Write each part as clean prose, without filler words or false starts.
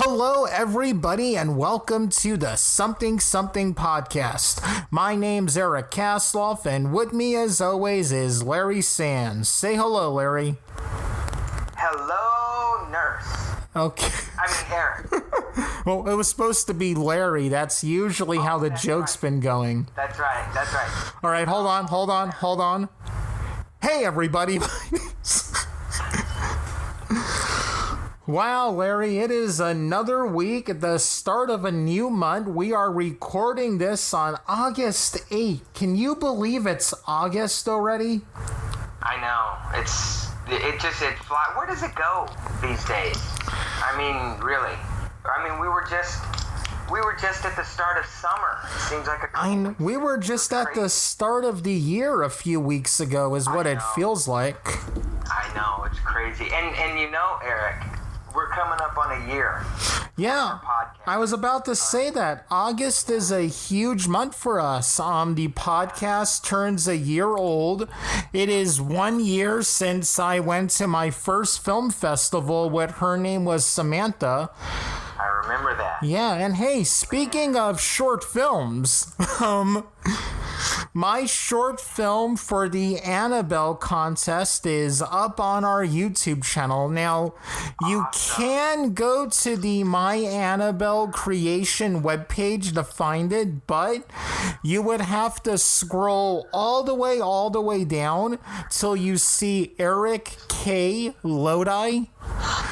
Hello, everybody, and welcome to the Something Something podcast. My name's Derek Kasloff, and with me, as always, is Larry Sands. Say hello, Larry. Hello, nurse. Okay. Eric. Well, it was supposed to be Larry. That's usually how the joke's been going. That's right. All right, hold on. Hey, everybody. Wow, Larry, it is another week at the start of a new month. We are recording this on August 8th. Can you believe it's August already? I know. It flies. Where does it go these days? Really. We were just at the start of summer. It seems like we were just at the start of the year a few weeks ago is what it feels like. I know, it's crazy. And you know, Eric, we're coming up on a year. Yeah, I was about to say that. August is a huge month for us. The podcast turns a year old. It is 1 year since I went to my first film festival with Her Name Was Samantha. I remember that. Yeah, and hey, speaking of short films, my short film for the Annabelle contest is up on our YouTube channel. Now, you can go to the My Annabelle Creation webpage to find it, but you would have to scroll all the way down till you see Eric K. Lodi.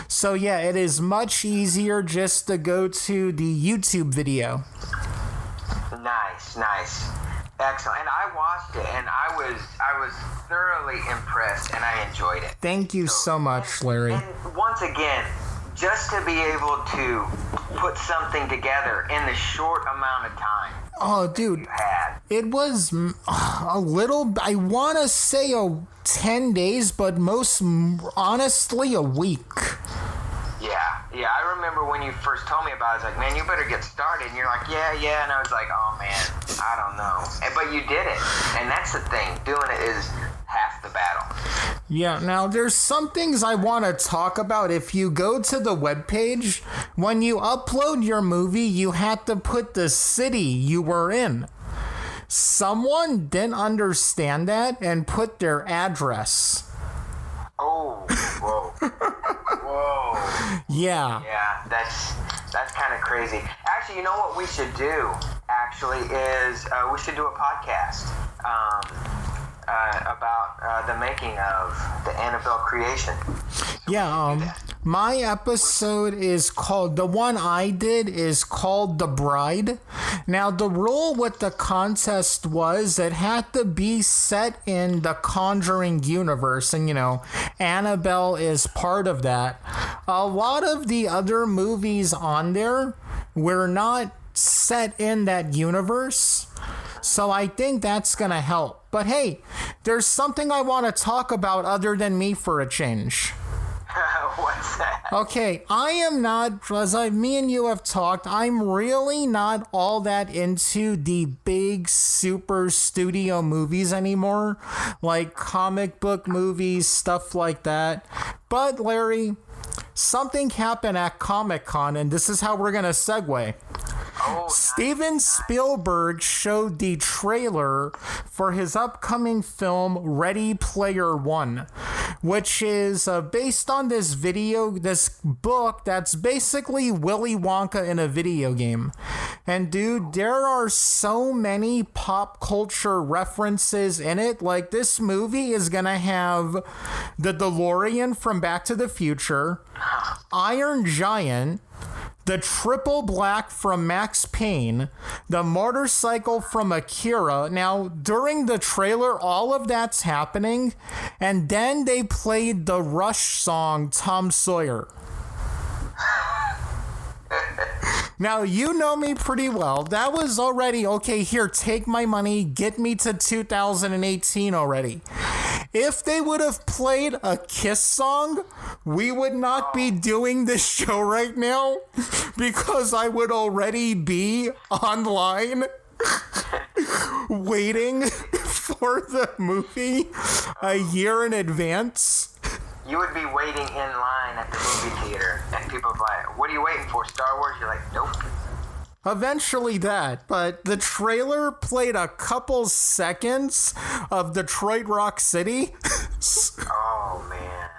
So yeah, it is much easier just to go to the YouTube video. Nice. Excellent. And I watched it, and I was thoroughly impressed, and I enjoyed it. Thank you so much, Larry. And once again, just to be able to put something together in the short amount of time. Oh, dude, it was a little, I want to say 10 days, but most honestly a week. Yeah, I remember when you first told me about it, I was like, man, you better get started. And you're like, yeah, and I was like, oh man, I don't know. But you did it, and that's the thing. Doing it is half the battle. Yeah, now there's some things I want to talk about. If you go to the webpage, when you upload your movie, you have to put the city you were in. Someone didn't understand that and put their address. Oh, whoa. Yeah. Yeah, that's kind of crazy. Actually, you know what we should do, is we should do a podcast about the making of the Annabelle Creation. My episode is called, the one I did is called The Bride. Now, the rule with the contest was it had to be set in the Conjuring universe, and, Annabelle is part of that. A lot of the other movies on there were not set in that universe, so I think that's going to help. But hey, there's something I want to talk about other than me for a change. What's that? Okay, I am not, me and you have talked, I'm really not all that into the big super studio movies anymore, like comic book movies, stuff like that. But Larry, something happened at Comic-Con, and this is how we're going to segue. Steven Spielberg showed the trailer for his upcoming film Ready Player One, which is based on this book that's basically Willy Wonka in a video game. And dude, there are so many pop culture references in it. Like, this movie is gonna have the DeLorean from Back to the Future, Iron Giant, the Triple Black from Max Payne, the motorcycle from Akira. Now, during the trailer, all of that's happening, and then they played the Rush song, Tom Sawyer. Now, you know me pretty well. That was already, okay, here, take my money, get me to 2018 already. If they would have played a Kiss song, we would not be doing this show right now, because I would already be online waiting for the movie a year in advance. You would be waiting in line at the movie theater people are like, what are you waiting for, Star Wars? You're like, nope. Eventually that, but the trailer played a couple seconds of Detroit Rock City. Oh, man.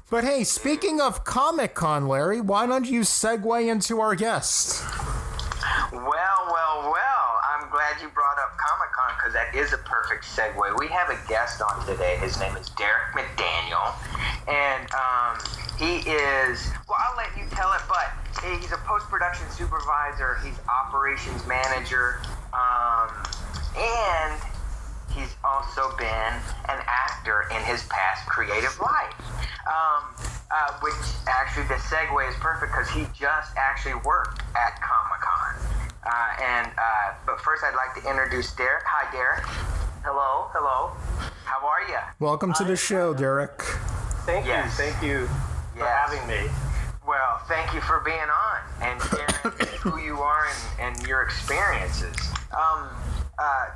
But hey, speaking of Comic-Con, Larry, why don't you segue into our guest? Well, I'm glad you brought up Comic-Con because that is a perfect segue. We have a guest on today. His name is Derek McDaniel, and he is, well, I'll let you tell it, but he's a post-production supervisor, he's operations manager, and he's also been an actor in his past creative life. Which actually the segue is perfect because he just actually worked at Comic-Con. But first I'd like to introduce Derek. Hi, Derek. Hello. How are you? Welcome to the show, Derek. Thank you for having me. Well, thank you for being on and sharing who you are and your experiences.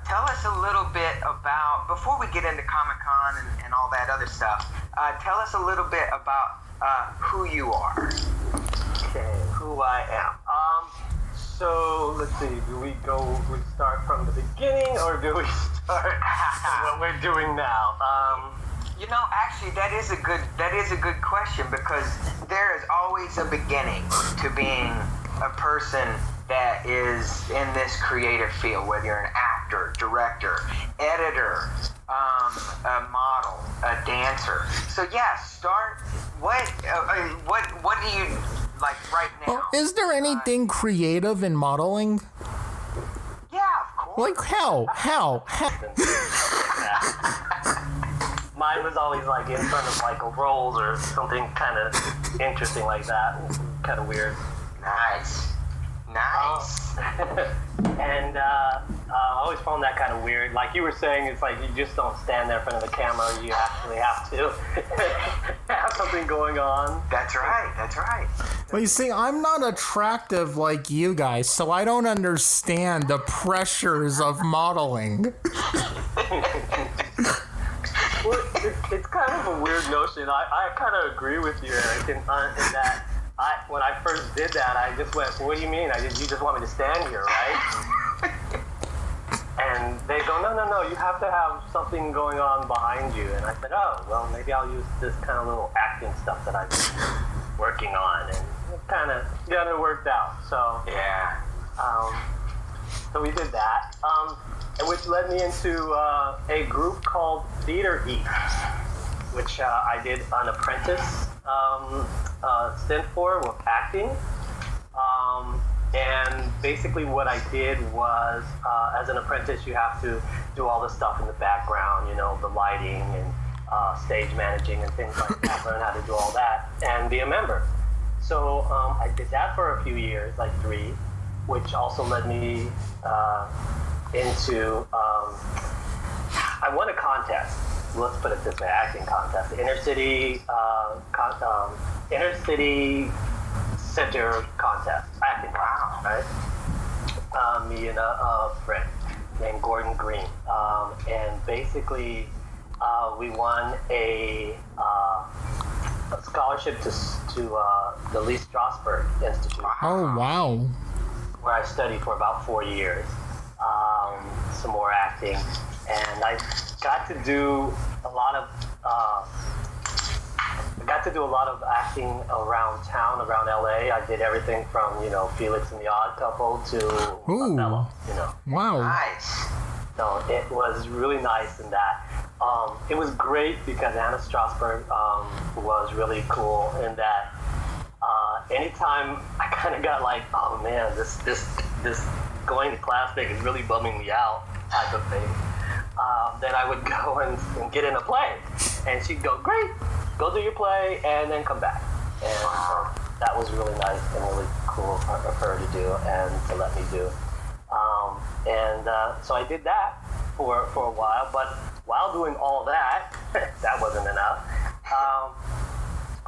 Tell us a little bit about, before we get into Comic-Con and all that other stuff, tell us a little bit about who you are. Okay, who I am. So let's see. Do we start from the beginning, or do we start what we're doing now? Actually, that is a good question because there is always a beginning to being a person that is in this creative field, whether you're an actor, director, editor, a model, a dancer. So yeah, start. What do you like right now? Oh, is there anything creative in modeling? Yeah, of course. Like how? Mine was always like in front of like a rolls or something kind of interesting like that. Kind of weird. Nice. And I always found that kind of weird. Like you were saying, it's like you just don't stand there in front of the camera. You actually have to have something going on. That's right. Well, you see, I'm not attractive like you guys, so I don't understand the pressures of modeling. Well, it's kind of a weird notion. I kind of agree with you, Eric, in that when I first did that, I just went, what do you mean? You just want me to stand here, right? And they go, no, you have to have something going on behind you. And I said, oh, well, maybe I'll use this kind of little acting stuff that I've been working on. And it kind of worked out. So, yeah. So we did that, and which led me into a group called Theater Eat, which I did an apprentice stint for with acting. And basically what I did was, as an apprentice, you have to do all the stuff in the background, the lighting and stage managing and things like that, learn how to do all that and be a member. So I did that for a few years, like 3, which also led me into, I won a contest. Let's put it this way, acting contest, the inner city center contest, acting contest, right? Me and a friend named Gordon Green, and basically we won a scholarship to the Lee Strasberg Institute. Oh, wow. Where I studied for about 4 years, some more acting, and I got to do a lot of acting around town, around LA. I did everything from, Felix and the Odd Couple to Othello, Wow. Nice. So it was really nice in that. It was great because Anna Strasberg was really cool in that anytime I kind of got like, oh man, this going to class thing is really bumming me out type of thing, then I would go and get in a play. And she'd go, great, go do your play and then come back. And that was really nice and really cool of her to do and to let me do. So I did that for a while, but while doing all that, that wasn't enough.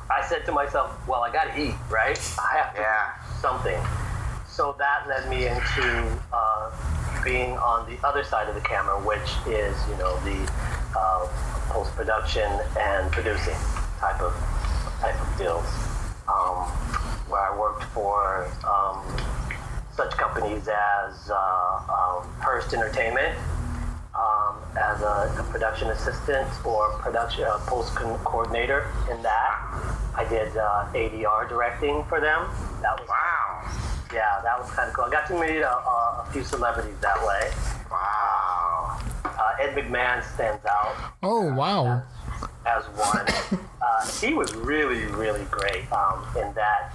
I said to myself, well, I gotta eat, right? I have to do something. So that led me into being on the other side of the camera, which is, the post-production and producing type of deals. where I worked for such companies as Hearst Entertainment as a production assistant or production post coordinator in that. I did ADR directing for them. That was yeah, that was kind of cool. I got to meet a few celebrities that way. Wow. Ed McMahon stands out. Oh, wow. As one. He was really, really great in that,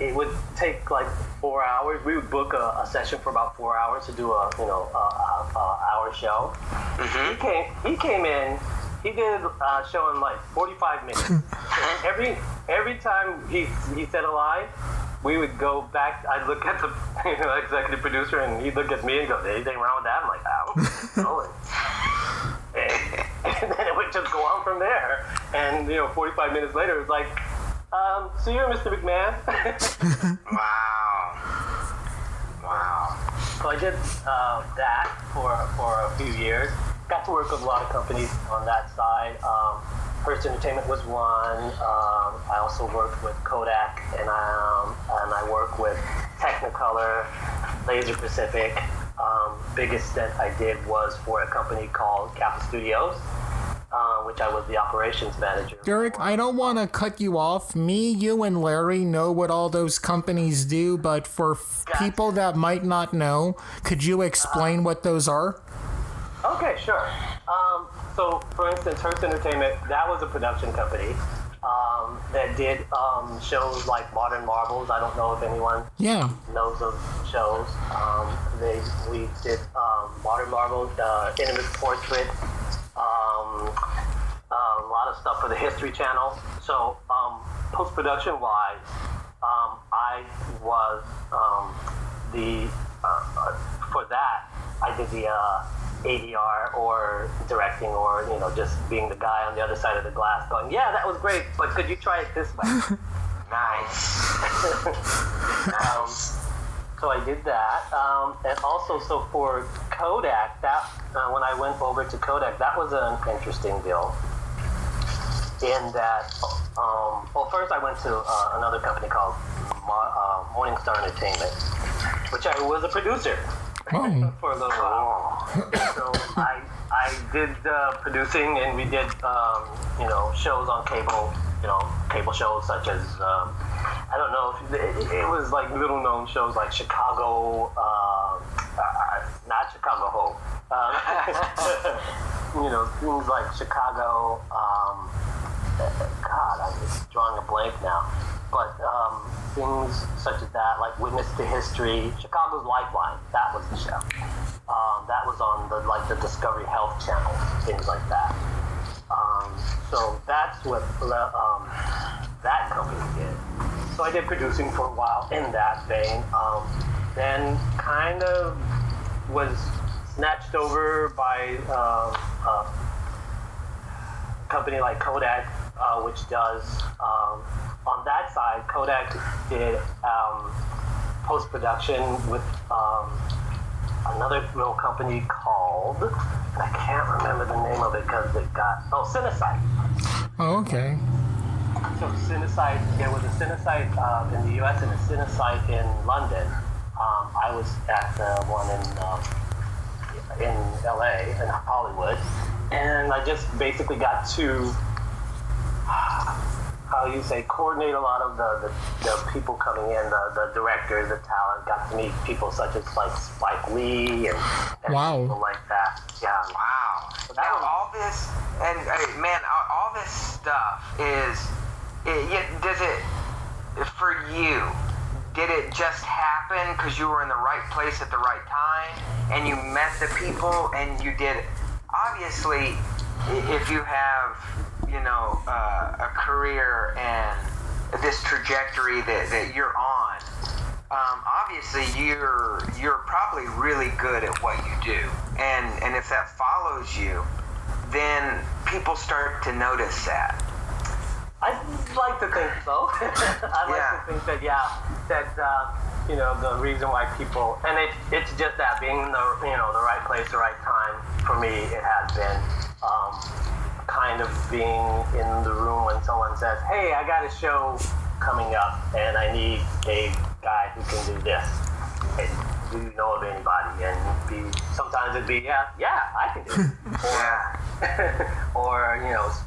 it would take like 4 hours. We would book a session for about 4 hours to do a hour show. Mm-hmm. He came in, he did a show in like 45 minutes. every time he said a line, we would go back. I'd look at the executive producer, and he'd look at me and go, "Anything wrong with that?" I'm like, "Oh." And then it would just go on from there. And 45 minutes later, it was like, "So you're Mr. McMahon?" Wow. So I did that for a few years. Got to work with a lot of companies on that side. Hearst Entertainment was one. I also worked with Kodak, and I work with Technicolor, Laser Pacific. Biggest stint I did was for a company called Kappa Studios, which I was the operations manager. Derek, I don't want to cut you off. Me, you, and Larry know what all those companies do, but for people that might not know, could you explain what those are? Okay, sure. So, for instance, Hearst Entertainment, that was a production company that did shows like Modern Marvels. I don't know if anyone knows those shows. We did Modern Marvels, Intimate Portrait, a lot of stuff for the History Channel. So, post-production wise, I was for that, I did the ADR or directing or, just being the guy on the other side of the glass going, yeah, that was great, but could you try it this way? Nice. So I did that. And also, so for Kodak, that when I went over to Kodak, that was an interesting deal. In that, first I went to another company called Morning Star Entertainment, which I was a producer for a little while. So I did producing, and we did shows on cable, cable shows such as I don't know if it was like little known shows like Chicago, not Chicago Hope, things like Chicago. God, I'm just drawing a blank now. But things such as that, like Witness to History, Chicago's Lifeline, that was the show. That was on the Discovery Health Channel, things like that. So that's what that company did. So I did producing for a while in that vein. Then kind of was snatched over by a company like Kodak, which does, on that side, Kodak did post-production with another little company called, I can't remember the name of it because it got, Cinesite. Oh, okay. So Cinesite, there was a Cinesite in the US and a Cinesite in London. I was at the one in LA, in Hollywood, and I just basically got to coordinate a lot of the people coming in, the directors, the talent. Got to meet people such as like Spike Lee and people like that. Yeah. Wow. So now all this, and man, all this stuff does it, for you, did it just happen because you were in the right place at the right time and you met the people and you did, obviously, if you have, a career and this trajectory that you're on, obviously you're probably really good at what you do, and if that follows you, then people start to notice that. I'd like to think so. I'd like to think that the reason why people, and it's just that being in the right place, the right time. For me, it has been kind of being in the room when someone says, "Hey, I got a show coming up and I need a guy who can do this. And do you know of anybody? And sometimes it'd be, yeah, I can do it. Or,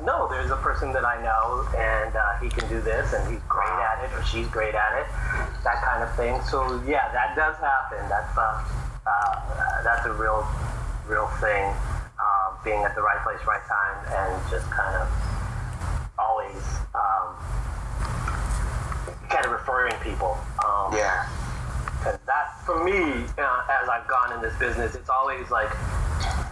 no, there's a person that I know and he can do this and he's great at it or she's great at it. That kind of thing. So yeah, that does happen. That's a real thing. Being at the right place, right time, and just kind of always kind of referring people. Because that, for me, as I've gone in this business, it's always like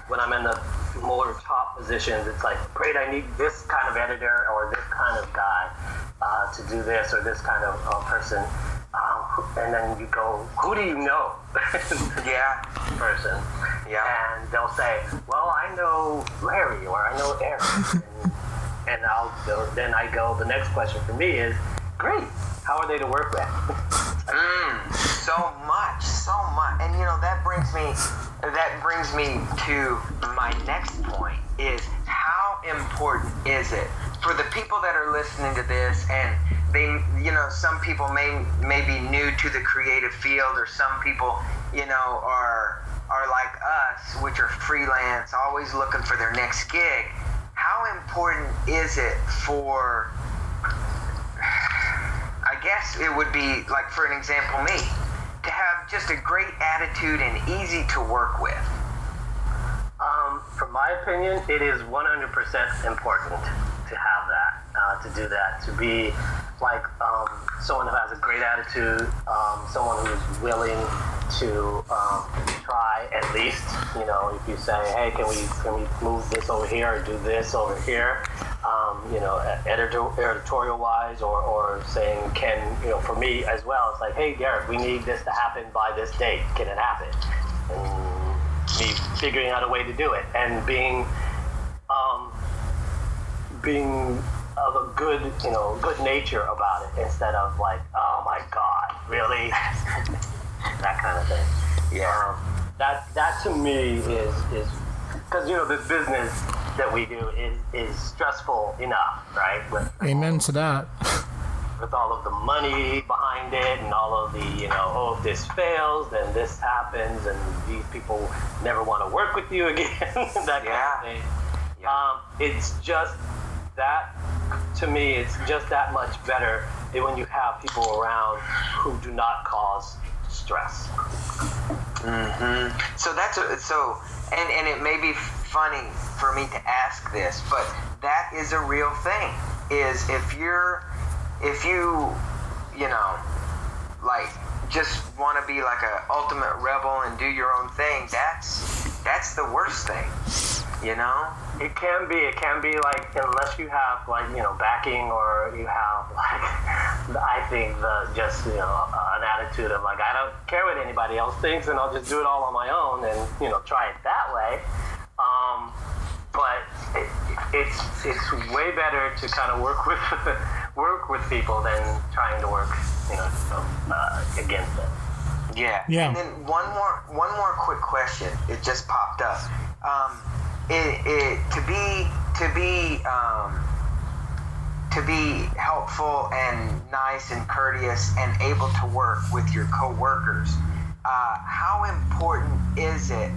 when I'm in the more top positions, it's like, great, I need this kind of editor or this kind of guy to do this or this kind of person. And then you go, who do you know? Person. Yeah. And they'll say, well, I know Larry or I know Eric. and I'll go, then I go, the next question for me is, great, how are they to work with? So much. And that brings me to my next point is how important is it for the people that are listening to this and they, some people may be new to the creative field or some people, are like us, which are freelance, always looking for their next gig. How important is it for, I guess it would be like, for an example, me, to have just a great attitude and easy to work with? From my opinion, it is 100% important to have that, to do that, to be like someone who has a great attitude, someone who is willing to try at least. If you say, hey, can we move this over here or do this over here, editorial wise, or saying, for me as well, it's like, hey, Derek, we need this to happen by this date. Can it happen? And me figuring out a way to do it and being of a good nature about it instead of like, oh my God, really? That kind of thing. Yeah. That to me is because this business that we do is stressful enough, right? Amen to that. With all of the money behind it and all of the, if this fails, then this happens, and these people never want to work with you again, that kind of thing. Yeah. It's just that, to me, it's just that much better when you have people around who do not cause stress. Mm-hmm. So and it may be funny for me to ask this, but that is a real thing. Is if you like just want to be like a ultimate rebel and do your own thing, that's the worst thing. It can be like, unless you have like, backing, or you have like, I think an attitude of like, I don't care what anybody else thinks and I'll just do it all on my own and, try it that way. But it's way better to kind of work with people than trying to work, against them. Yeah. And then one more quick question. It just popped up. To be helpful and nice and courteous and able to work with your coworkers, how important is it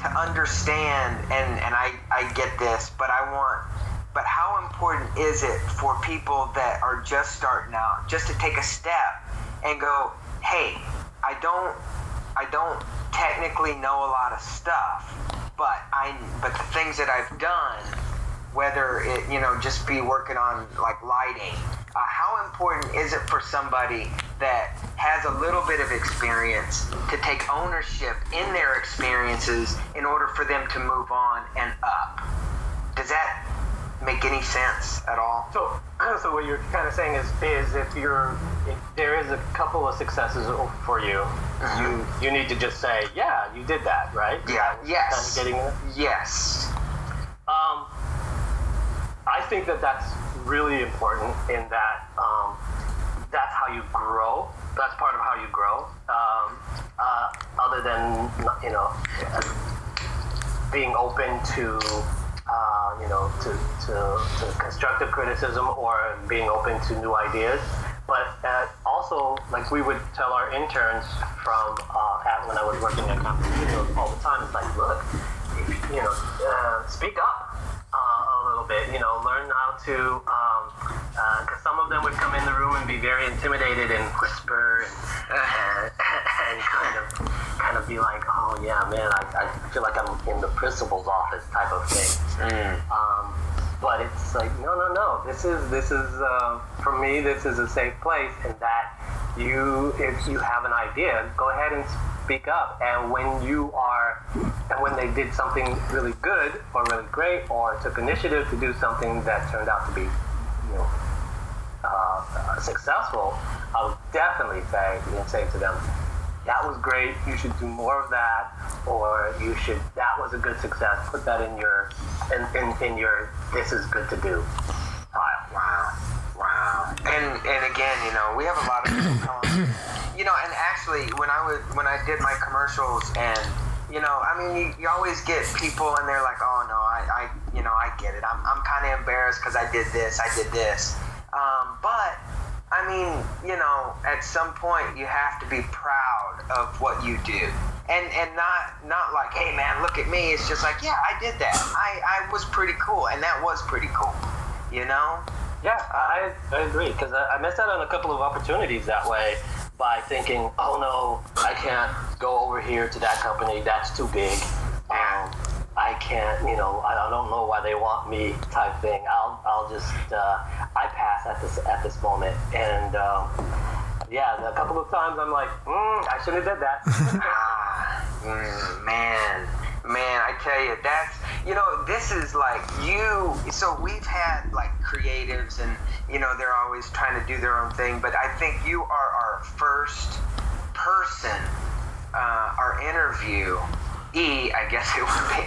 to understand, and I get this, but how important is it for people that are just starting out, just to take a step and go, hey, I don't technically know a lot of stuff, but the things that I've done, whether it, just be working on like lighting, how important is it for somebody that has a little bit of experience to take ownership in their experiences in order for them to move on and up? Does that make any sense at all? So what you're kind of saying is if there is a couple of successes for you, mm-hmm. you need to just say, yeah, you did that, right? Yeah. Yes. Kind of getting it? Yes. I think that's really important in that that's how you grow. That's part of how you grow. Other than being open to to constructive criticism or being open to new ideas. But also, like, we would tell our interns from when I was working at Company Studios all the time, it's like, look, speak up a little bit, learn how to, because some of them would come in the room and be very intimidated and whisper and kind of be like, oh yeah, man, I feel like I'm in the principal's office type of thing. But it's like, no. This is for me. This is a safe place, and that if you have an idea, go ahead and speak up. And when they did something really good or really great, or took initiative to do something that turned out to be, successful, I would definitely say to them, that was great, you should do more of that, or that was a good success, put that in your this is good to do file. Wow. And again, we have a lot of people calling, and actually when I did my commercials, and you always get people and they're like, oh no, I get it, I'm kind of embarrassed because I did this, but at some point you have to be proud of what you do, and not like, hey man, look at me. It's just like, yeah, I did that. I was pretty cool, and that was pretty cool. Yeah, I agree, because I missed out on a couple of opportunities that way by thinking, oh no, I can't go over here to that company. That's too big. I can't, I don't know why they want me type thing. I'll just, I pass at this moment. And, a couple of times I'm like, I shouldn't have did that. Man, I tell you, that's, this is like so we've had like creatives and, they're always trying to do their own thing, but I think you are our first person, our interview, I guess it would be,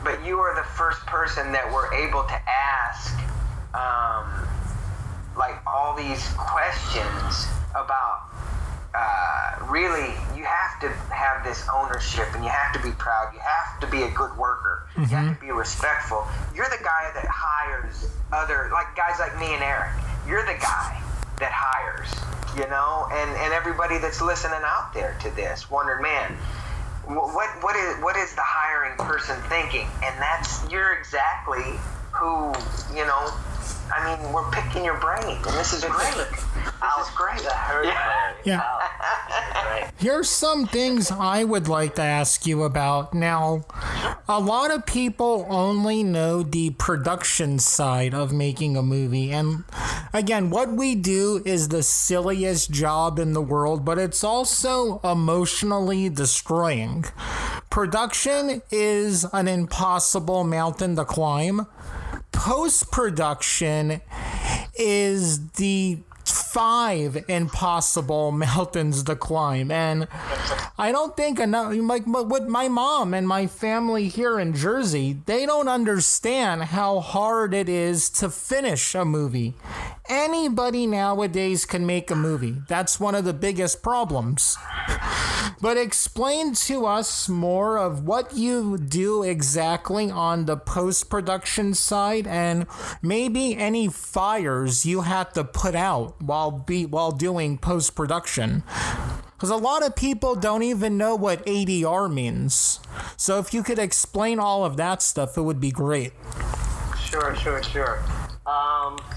but you are the first person that we're able to ask, like all these questions about, really, you have to have this ownership, and you have to be proud, you have to be a good worker, you have to be respectful. You're the guy that hires like guys like me and Eric. You're the guy that hires, and everybody that's listening out there to this wondered, man, what is the hiring person thinking? And you're exactly who, we're picking your brain, and this is great. This is great. Yeah. Here's some things I would like to ask you about. Now, a lot of people only know the production side of making a movie. And again, what we do is the silliest job in the world, but it's also emotionally destroying. Production is an impossible mountain to climb. Post-production is the 5 impossible mountains to climb, and I don't think enough, like with my mom and my family here in Jersey, they don't understand how hard it is to finish a movie. Anybody nowadays can make a movie. That's one of the biggest problems. But explain to us more of what you do exactly on the post-production side, and maybe any fires you had to put out while doing post-production. Because a lot of people don't even know what ADR means. So if you could explain all of that stuff, it would be great. Sure.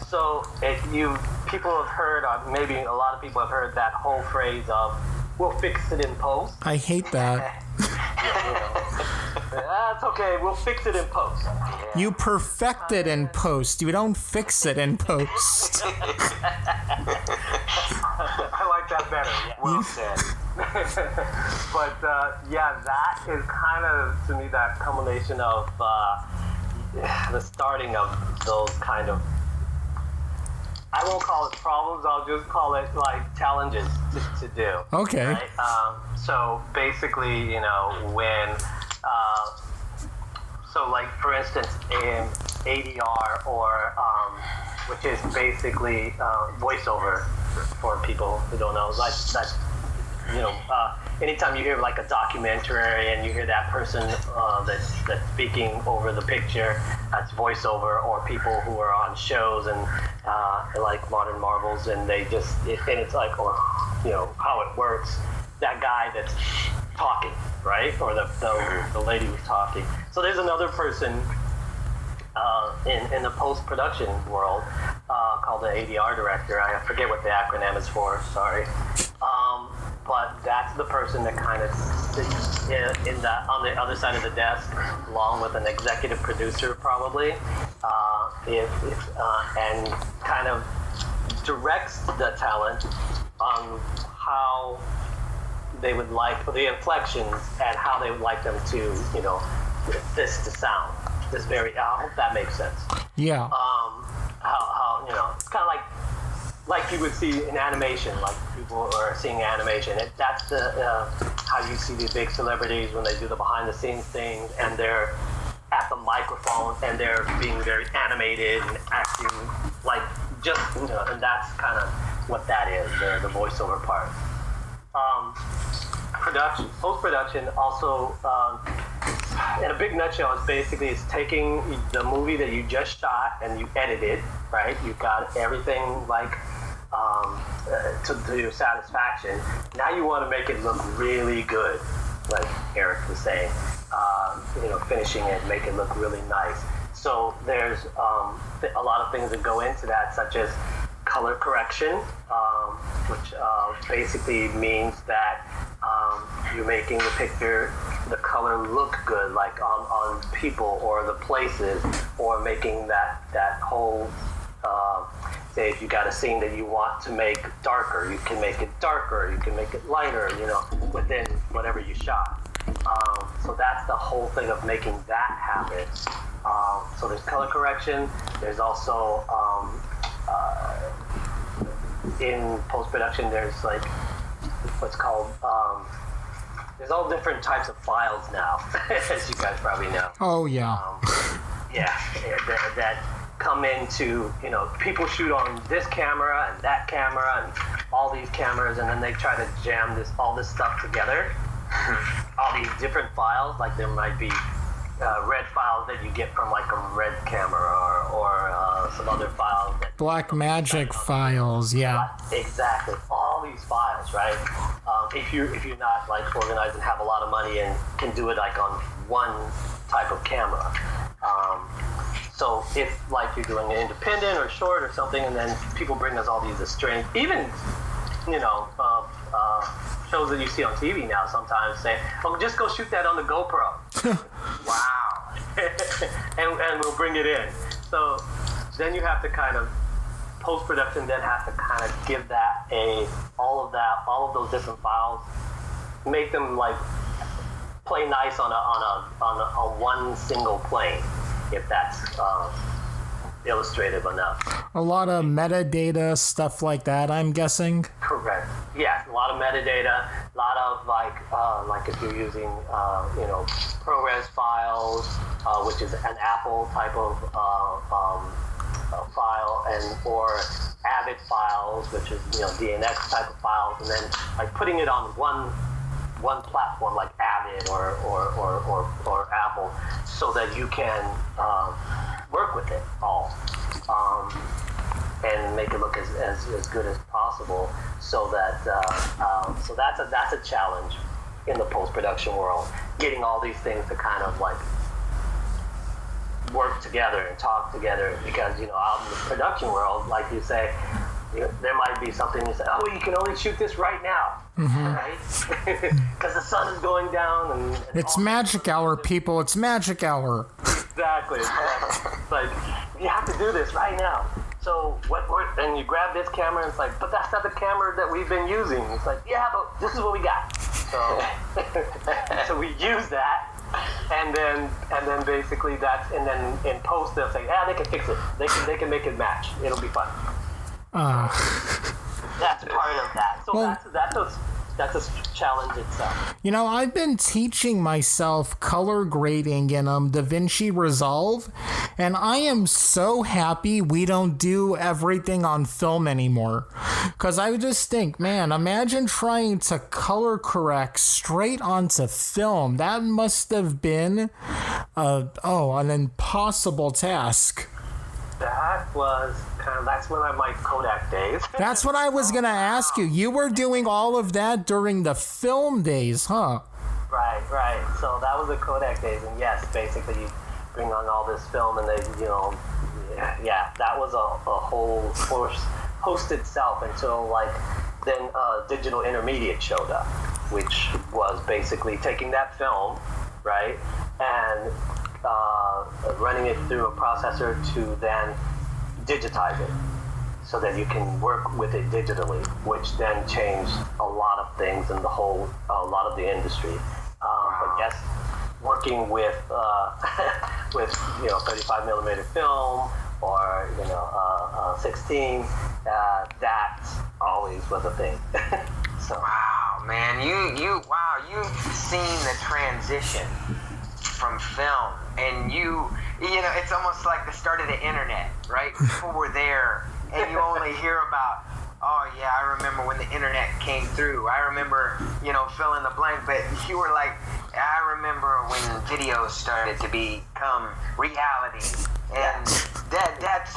So people have heard, or maybe a lot of people have heard that whole phrase of, we'll fix it in post. I hate that. That's okay, we'll fix it in post. You perfect it in post. You don't fix it in post. I like that better. Yeah. Well said. But that is kind of, to me, that culmination of the starting of those kind of, I won't call it problems, I'll just call it like challenges to do. Okay. Right? So basically, when, so like for instance, in ADR, or which is basically voiceover for people who don't know, like that anytime you hear like a documentary and you hear that person that's speaking over the picture, that's voiceover, or people who are on shows and like Modern Marvels, and it's like, or how it works. That guy that's talking, right, or the lady who's talking. So there's another person in the post-production world called the ADR director. I forget what the acronym is for, sorry. But that's the person that kind of sits on the other side of the desk, along with an executive producer probably, and kind of directs the talent on how they would like the inflections and how they would like them to, this to sound. I hope that makes sense. Yeah. How it's kind of like you would see in animation, like people are seeing animation. That's how you see these big celebrities when they do the behind the scenes things, and they're at the microphone and they're being very animated and acting like and that's kind of what that is, the voiceover part. Post-production also, in a big nutshell, it's taking the movie that you just shot and you edited, right? You got everything to your satisfaction. Now you want to make it look really good, like Eric was saying. Finishing it, make it look really nice. So there's a lot of things that go into that, such as color correction, which basically means that you're making the picture, the color look good, like on people or the places, or making that whole, say if you got a scene that you want to make darker, you can make it darker, you can make it lighter, within whatever you shot. So that's the whole thing of making that happen. So there's color correction. There's also in post-production, there's like what's called there's all different types of files now, as you guys probably know. Oh yeah. That come into, people shoot on this camera and that camera and all these cameras, and then they try to jam all this stuff together. All these different files, like there might be red files that you get from like a red camera or some other files. Black magic files, yeah. Exactly, all these files, right? If you're not like organized and have a lot of money and can do it like on one type of camera. So if like you're doing an independent or short or something, and then people bring us all these strange, even shows that you see on TV now sometimes say, "Oh, just go shoot that on the GoPro." Wow, and we'll bring it in. So then you have to kind of post-production then has to kind of give that all of those different files, make them like play nice on a one single plane, if that's illustrative enough. A lot of metadata, stuff like that, I'm guessing. Correct. Yeah, a lot of metadata, a lot of like if you're using ProRes files, which is an Apple type of file, or Avid files, which is DNX type of files, and then like putting it on one platform like Avid or Apple, so that you can work with it all and make it look as good as possible. So that so that's a challenge in the post-production world, getting all these things to kind of like work together and talk together, because out in the production world, like you say, there might be something you say, oh, you can only shoot this right now, right? Because the sun is going down and it's magic hour, people. It's magic hour. Exactly. It's like you have to do this right now. So what? And you grab this camera, and it's like, but that's not the camera that we've been using. It's like, yeah, but this is what we got. So we use that. And then basically and then in post they'll say, they can fix it. They can make it match. It'll be fun. That's part of that. So that's a challenge itself. You know, I've been teaching myself color grading in DaVinci Resolve, and I am so happy we don't do everything on film anymore. Because I would just think, man, imagine trying to color correct straight onto film. That must have been an impossible task. That was that's when I my Kodak days. That's what I was going to ask you. You were doing all of that during the film days, huh? Right. So that was the Kodak days, and yes, basically you bring on all this film, and they, that was a whole host itself until then Digital Intermediate showed up, which was basically taking that film, right, and running it through a processor to then digitize it so that you can work with it digitally, which then changed a lot of things in a lot of the industry. But yes, working with 35 millimeter film or 16, that always was a thing. So wow, man, you've seen the transition from film, and it's almost like the start of the internet, right? People were there, and you only hear about, oh yeah, I remember when the internet came through. I remember, fill in the blank, but you were like, I remember when videos started to become reality, and that's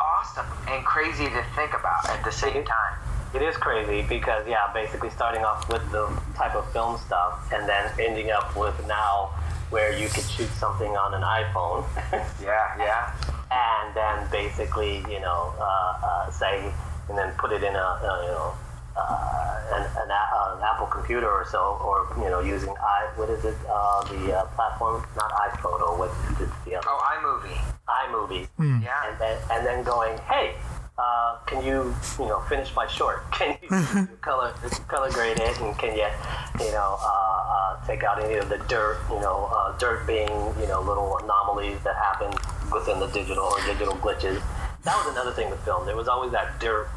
awesome and crazy to think about at the same time. It is crazy because, basically starting off with the type of film stuff and then ending up with now where you could shoot something on an iPhone. Yeah. And then basically, say, and then put it in an Apple computer or so, or, using the platform, not iPhoto, what's the other? Oh, iMovie. Yeah. And then going, hey, can you, finish my short? Can you color grade it, and can you, take out any of the dirt, dirt being, little anomalies that happen within the digital glitches. That was another thing with film. There was always that dirt.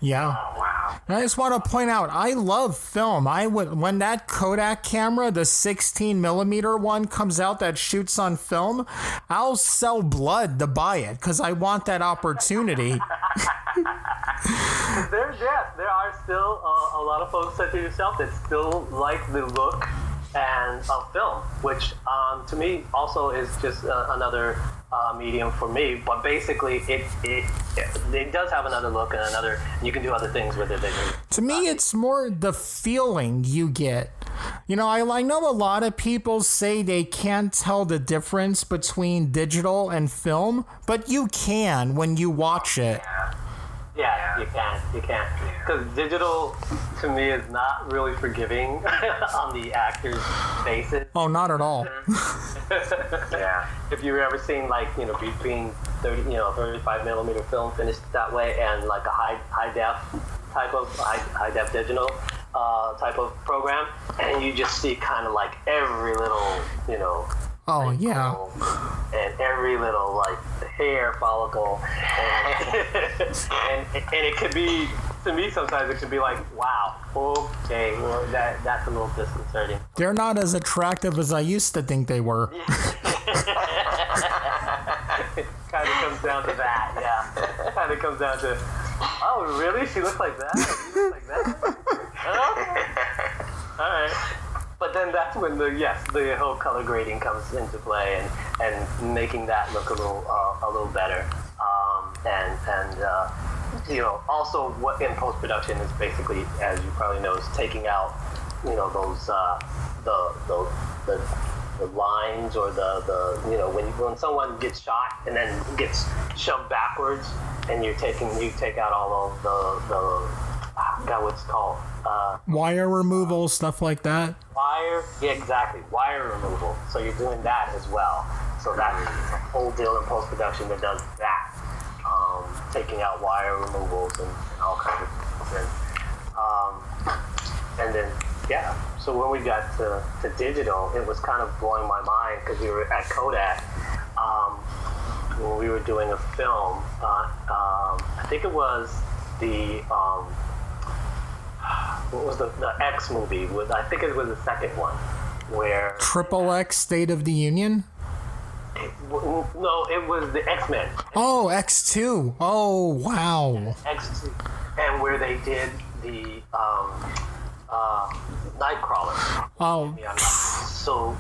Yeah. Oh, wow. I just want to point out, I love film. When that Kodak camera, the 16 millimeter one, comes out that shoots on film, I'll sell blood to buy it because I want that opportunity. There are still a lot of folks such as yourself that still like the look and of film, which to me also is just another medium for me. But basically, it does have another look and you can do other things with it. To me, it's more the feeling you get. I know a lot of people say they can't tell the difference between digital and film, but you can when you watch it. Yeah, you can. Because digital, to me, is not really forgiving on the actor's faces. Oh, not at all. Yeah. If you've ever seen, between 35 millimeter film finished that way and a high def digital type of program, and you just see kind of every little, Oh, yeah. And every little hair follicle, and it could be, to me sometimes it could be wow, okay, well that's a little disconcerting. They're not as attractive as I used to think they were. It kind of comes down to that, yeah. Kind of comes down to, oh really? She looks like that? You look like that? Oh. All right. But then that's when the whole color grading comes into play and making that look a little better. Also what in post production is basically, as you probably know, is taking out those the lines or when someone gets shot and then gets shoved backwards, and you take out all of I forgot what it's called. Wire removal, stuff like that. Wire removal. So you're doing that as well. So that's a whole deal in post-production that does that. Taking out wire removals and all kinds of things. And then, so when we got to digital, it was kind of blowing my mind because we were at Kodak when we were doing a film. I think it was the what was the X movie? I think it was the second one where Triple X State of the Union? No, it was the X-Men. Oh, X2. Oh, wow. X2. And where they did the Nightcrawler. Oh. So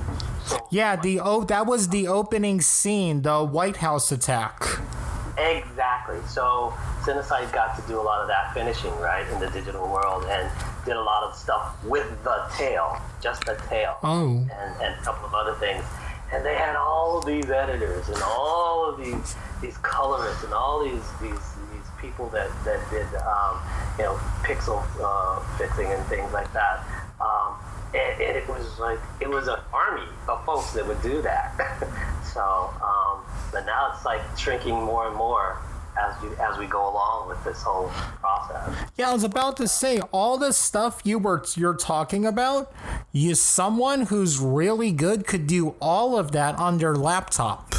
yeah, that was the opening scene, the White House attack. Exactly. So Cinecite got to do a lot of that finishing, right, in the digital world, and did a lot of stuff with the tail, just the tail, Oh. and a couple of other things. And they had all of these editors and all of these colorists and all these people that did pixel fixing and things like that. And it was an army of folks that would do that. So, but now it's like shrinking more and more as we go along with this whole process. Yeah, I was about to say, all the stuff you're talking about, someone who's really good could do all of that on their laptop.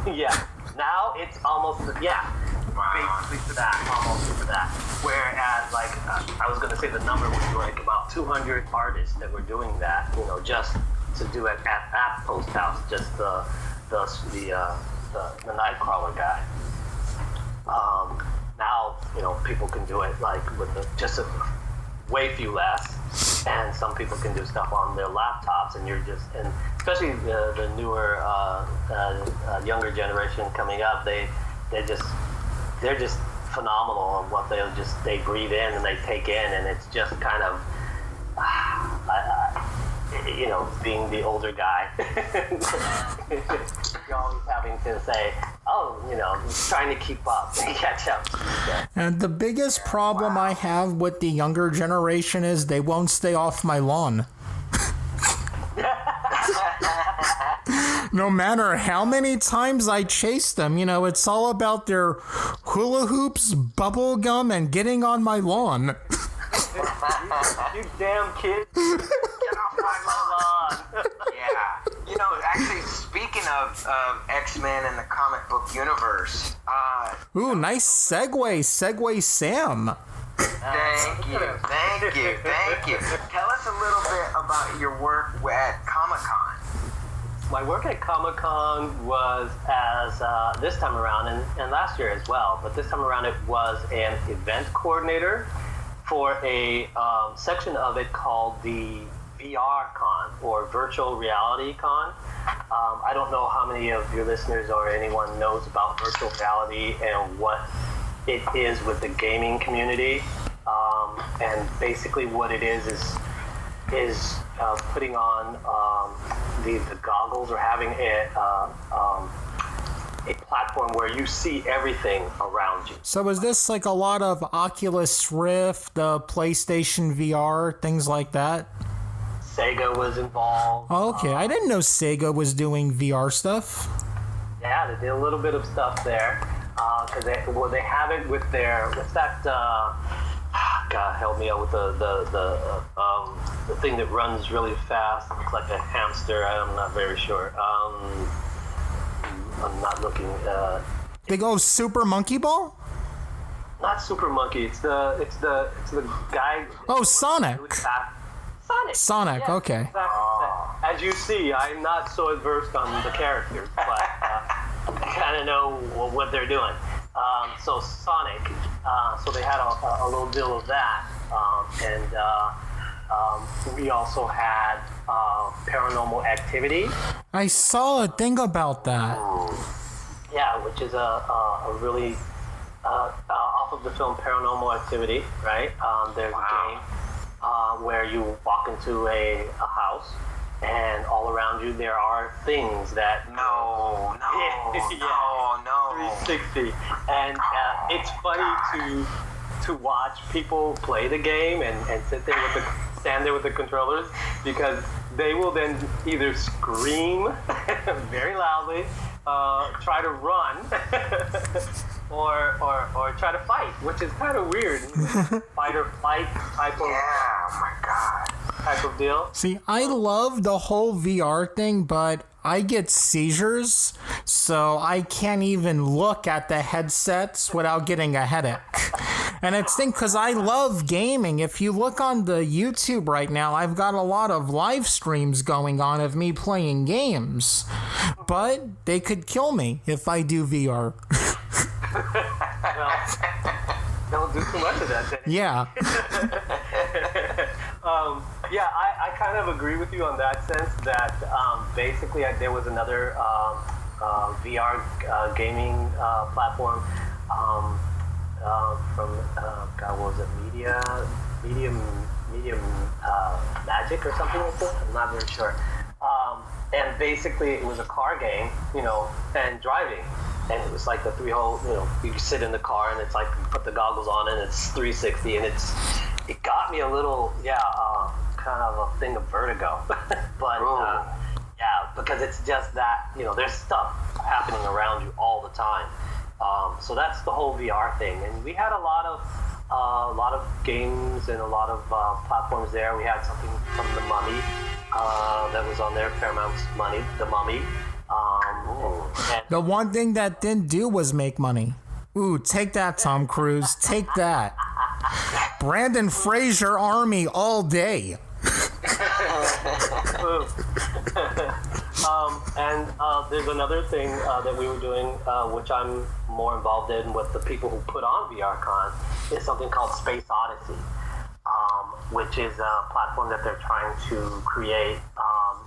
Yeah. Now it's almost basically for that, almost for that. Whereas, like, I was going to say the number was like about 200 artists that were doing that, just to do it at Post House, just the Nightcrawler guy. Now, people can do it like with just a way few less, and some people can do stuff on their laptops, and and especially the newer, younger generation coming up, they're just phenomenal on what they breathe in and they take in, and it's just kind of, being the older guy, you're always having to say, trying to keep up and catch up. And the biggest problem I have with the younger generation is they won't stay off my lawn. No matter how many times I chase them, it's all about their hula hoops, bubble gum, and getting on my lawn. You damn kid. Get off my lawn. Yeah. Actually, speaking of X-Men and the comic book universe. Ooh, nice segue. Segue Sam. Thank you. Tell us a little bit about your work at Comic-Con. My work at Comic-Con was this time around, and last year as well, but this time around it was an event coordinator for a section of it called the VR Con, or Virtual Reality Con. I don't know how many of your listeners or anyone knows about virtual reality and what it is with the gaming community. And basically what it is putting on the goggles, or having a platform where you see everything around you. So is this like a lot of Oculus Rift, the PlayStation VR, things like that? Sega was involved. Okay, I didn't know Sega was doing VR stuff. Yeah, they did a little bit of stuff there. Because they have it with their, what's that, God help me out with the thing that runs really fast. It looks like a hamster. I'm not very sure. I'm not looking. They go Super Monkey Ball? Not Super Monkey. It's the guy. Oh, Sonic. Really Sonic. Yes, okay. Exactly. As you see, I'm not so versed on the characters, but I kind of know what they're doing. So Sonic. So they had a little deal of that, and we also had Paranormal Activity. I saw a thing about that. Yeah, which is a really off of the film Paranormal Activity, right? There's a game where you walk into a house, and all around you there are things that no 360, and it's funny to watch people play the game and stand there with the controllers, because they will then either scream very loudly, try to run, or try to fight, which is kind of weird. Fight or flight type of. Yeah, oh my God. Type of deal. See, I love the whole VR thing, but I get seizures, so I can't even look at the headsets without getting a headache. And it's because I love gaming. If you look on the YouTube right now, I've got a lot of live streams going on of me playing games. But they could kill me if I do VR. Don't do too much of that then. Yeah. Yeah, I kind of agree with you on that sense that basically there was another VR gaming platform from God, what was it, Medium Magic or something like that. I'm not very sure. And basically, it was a car game, and driving. And it was like the three-hole, you sit in the car and it's like you put the goggles on and it's 360, and it got me a little, kind of a thing of vertigo. But yeah, because it's just that, there's stuff happening around you all the time. So that's the whole VR thing. And we had a lot of games and a lot of platforms there. We had something from The Mummy that was on there, Paramount's The Mummy. The one thing that didn't do was make money. Ooh, take that, Tom Cruise. Take that. Brandon Fraser Army all day. And there's another thing that we were doing, which I'm more involved in with the people who put on VRCon, is something called Space Odyssey, which is a platform that they're trying to create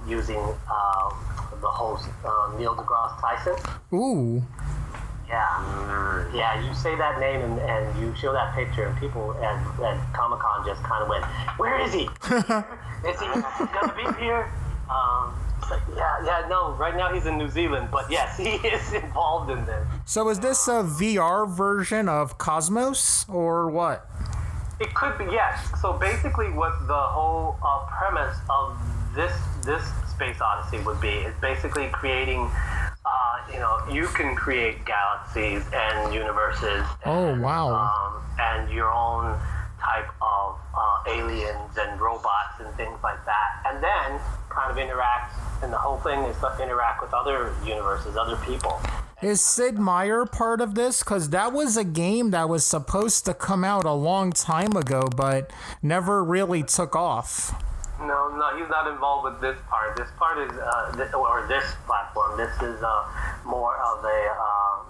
using the host Neil deGrasse Tyson. Ooh. Yeah, you say that name and you show that picture, and people at Comic-Con just kind of went, "Where is he? Is he gonna be here?" It's like, no, right now he's in New Zealand, but yes, he is involved in this. So is this a VR version of Cosmos, or what? It could be, yes. So basically what the whole premise of this Space Odyssey would be is basically creating, you can create galaxies and universes. Oh, wow. And your own type of aliens and robots and things like that. And then kind of interact, and the whole thing is to interact with other universes, other people. Is Sid Meier part of this? Because that was a game that was supposed to come out a long time ago, but never really took off. No, he's not involved with this part. This part is, this platform. This is more of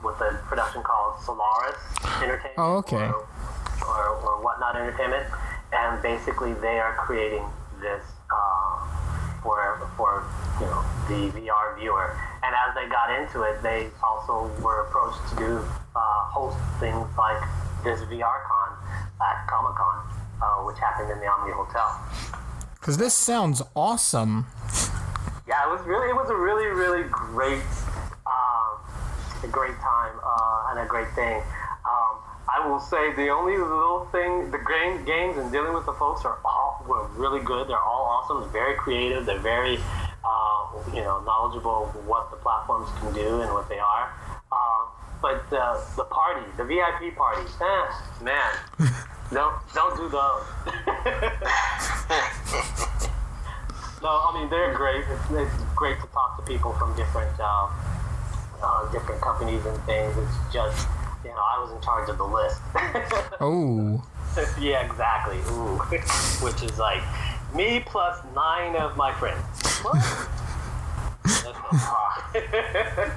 with a production called Solaris Entertainment. Oh, okay. Or Whatnot Entertainment, and basically they are creating this for the VR viewer. And as they got into it, they also were approached to do host things like this VRCon at Comic-Con, which happened in the Omni Hotel. Because this sounds awesome. Yeah, it was a really, really great, time and a great thing. I will say the only little thing, the games and dealing with the folks were really good. They're all awesome. They're very creative. They're very, knowledgeable of what the platforms can do and what they are. But the party, the VIP party, man, don't do those. No, I mean they're great. It's great to talk to people from different companies and things. It's just. I was in charge of the list. Oh. Yeah, exactly. Ooh. Which is like me plus 9 of my friends. What?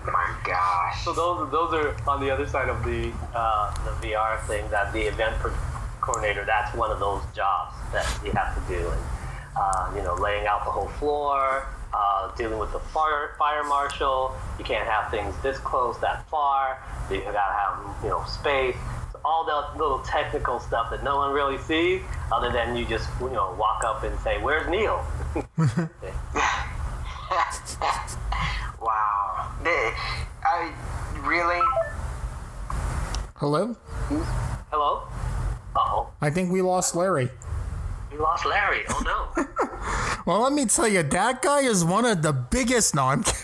My gosh. So those are on the other side of the VR thing. That the event coordinator. That's one of those jobs that you have to do, and laying out the whole floor. Dealing with the fire marshal, you can't have things this close, that far. You gotta have, space. So all that little technical stuff that no one really sees, other than you just, walk up and say, "Where's Neil?" Wow. Really? Hello? Hello? Uh-oh. I think we lost Larry. We lost Larry. Oh no. Well, let me tell you, that guy is one of the biggest. No, I'm kidding.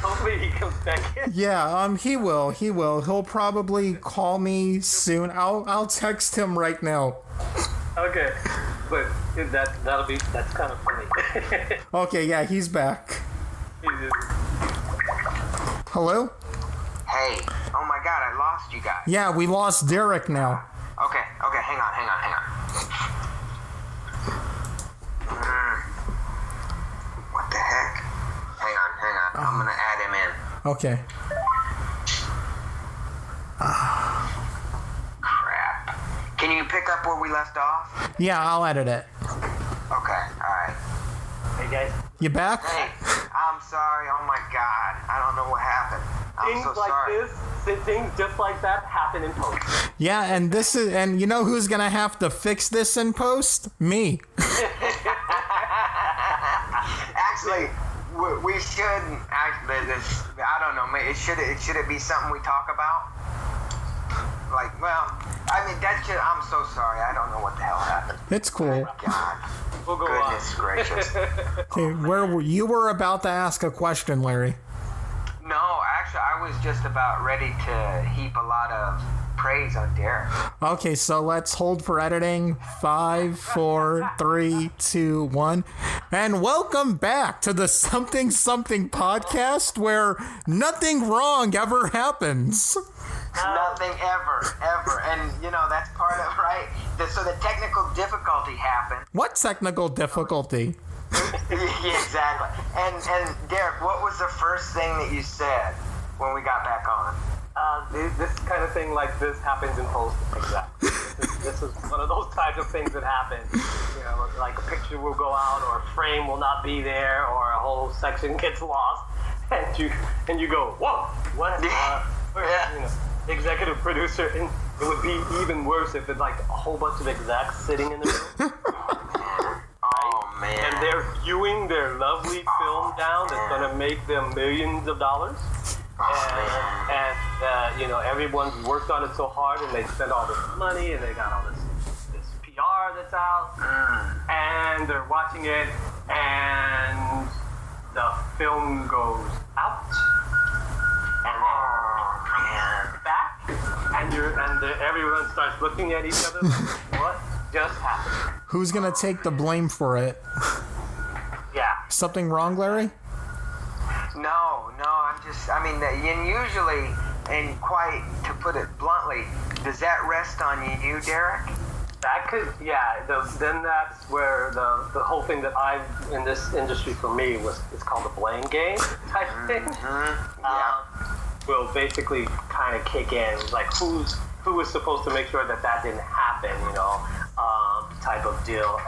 Hopefully he comes back in. Yeah, he will. He'll probably call me soon. I'll text him right now. Okay, but that's kind of funny. Okay, yeah, he's back. Hello? Hey. Oh my God, I lost lost you guys. Yeah, we lost Derek now. Okay, hang on. What the heck? Hang on. I'm gonna add him in. Okay. Crap. Can you pick up where we left off? Yeah, I'll edit it. Okay, alright. Hey guys, You back? Hey, I'm sorry. Oh my god. I don't know what happened. I'm things so like sorry. things just like that happen in post. Yeah, and you know who's gonna have to fix this in post? Me. Actually, we should. Actually, I don't know. Should it be something we talk about? Like, well, I mean, that's just. I'm so sorry. I don't know what the hell happened. It's cool. God. We'll go Goodness gracious. Okay, you were about to ask a question, Larry. No, actually, I was just about ready to heap a lot of praise on Derek. Okay, so let's hold for editing. 5, 4, 3, 2, 1. And welcome back to the Something Something podcast where nothing wrong ever happens. Nothing ever. And, that's part of, right? So the technical difficulty happened. What technical difficulty? Yeah, exactly. And Derek, what was the first thing that you said when we got back on? This kind of thing like this happens in post. Exactly. This is one of those types of things that happen. Like a picture will go out, or a frame will not be there, or a whole section gets lost, and you go, whoa, what? Executive producer, and it would be even worse if it's like a whole bunch of execs sitting in the room. Oh man! And they're viewing their lovely film down that's going to make them millions of dollars. Everyone's worked on it so hard, and they spend all this money, and they got all this PR that's out, and they're watching it, and the film goes out, and then back, and everyone starts looking at each other like, what just happened? Who's gonna take the blame for it? Yeah. Something wrong, Larry? No, and usually, and quite to put it bluntly, does that rest on you, Derek? That could, yeah. Then that's where the whole thing that I've in this industry for me is called the blame game type thing. Yeah. Will basically kind of kick in, like who was supposed to make sure that didn't happen, type of deal.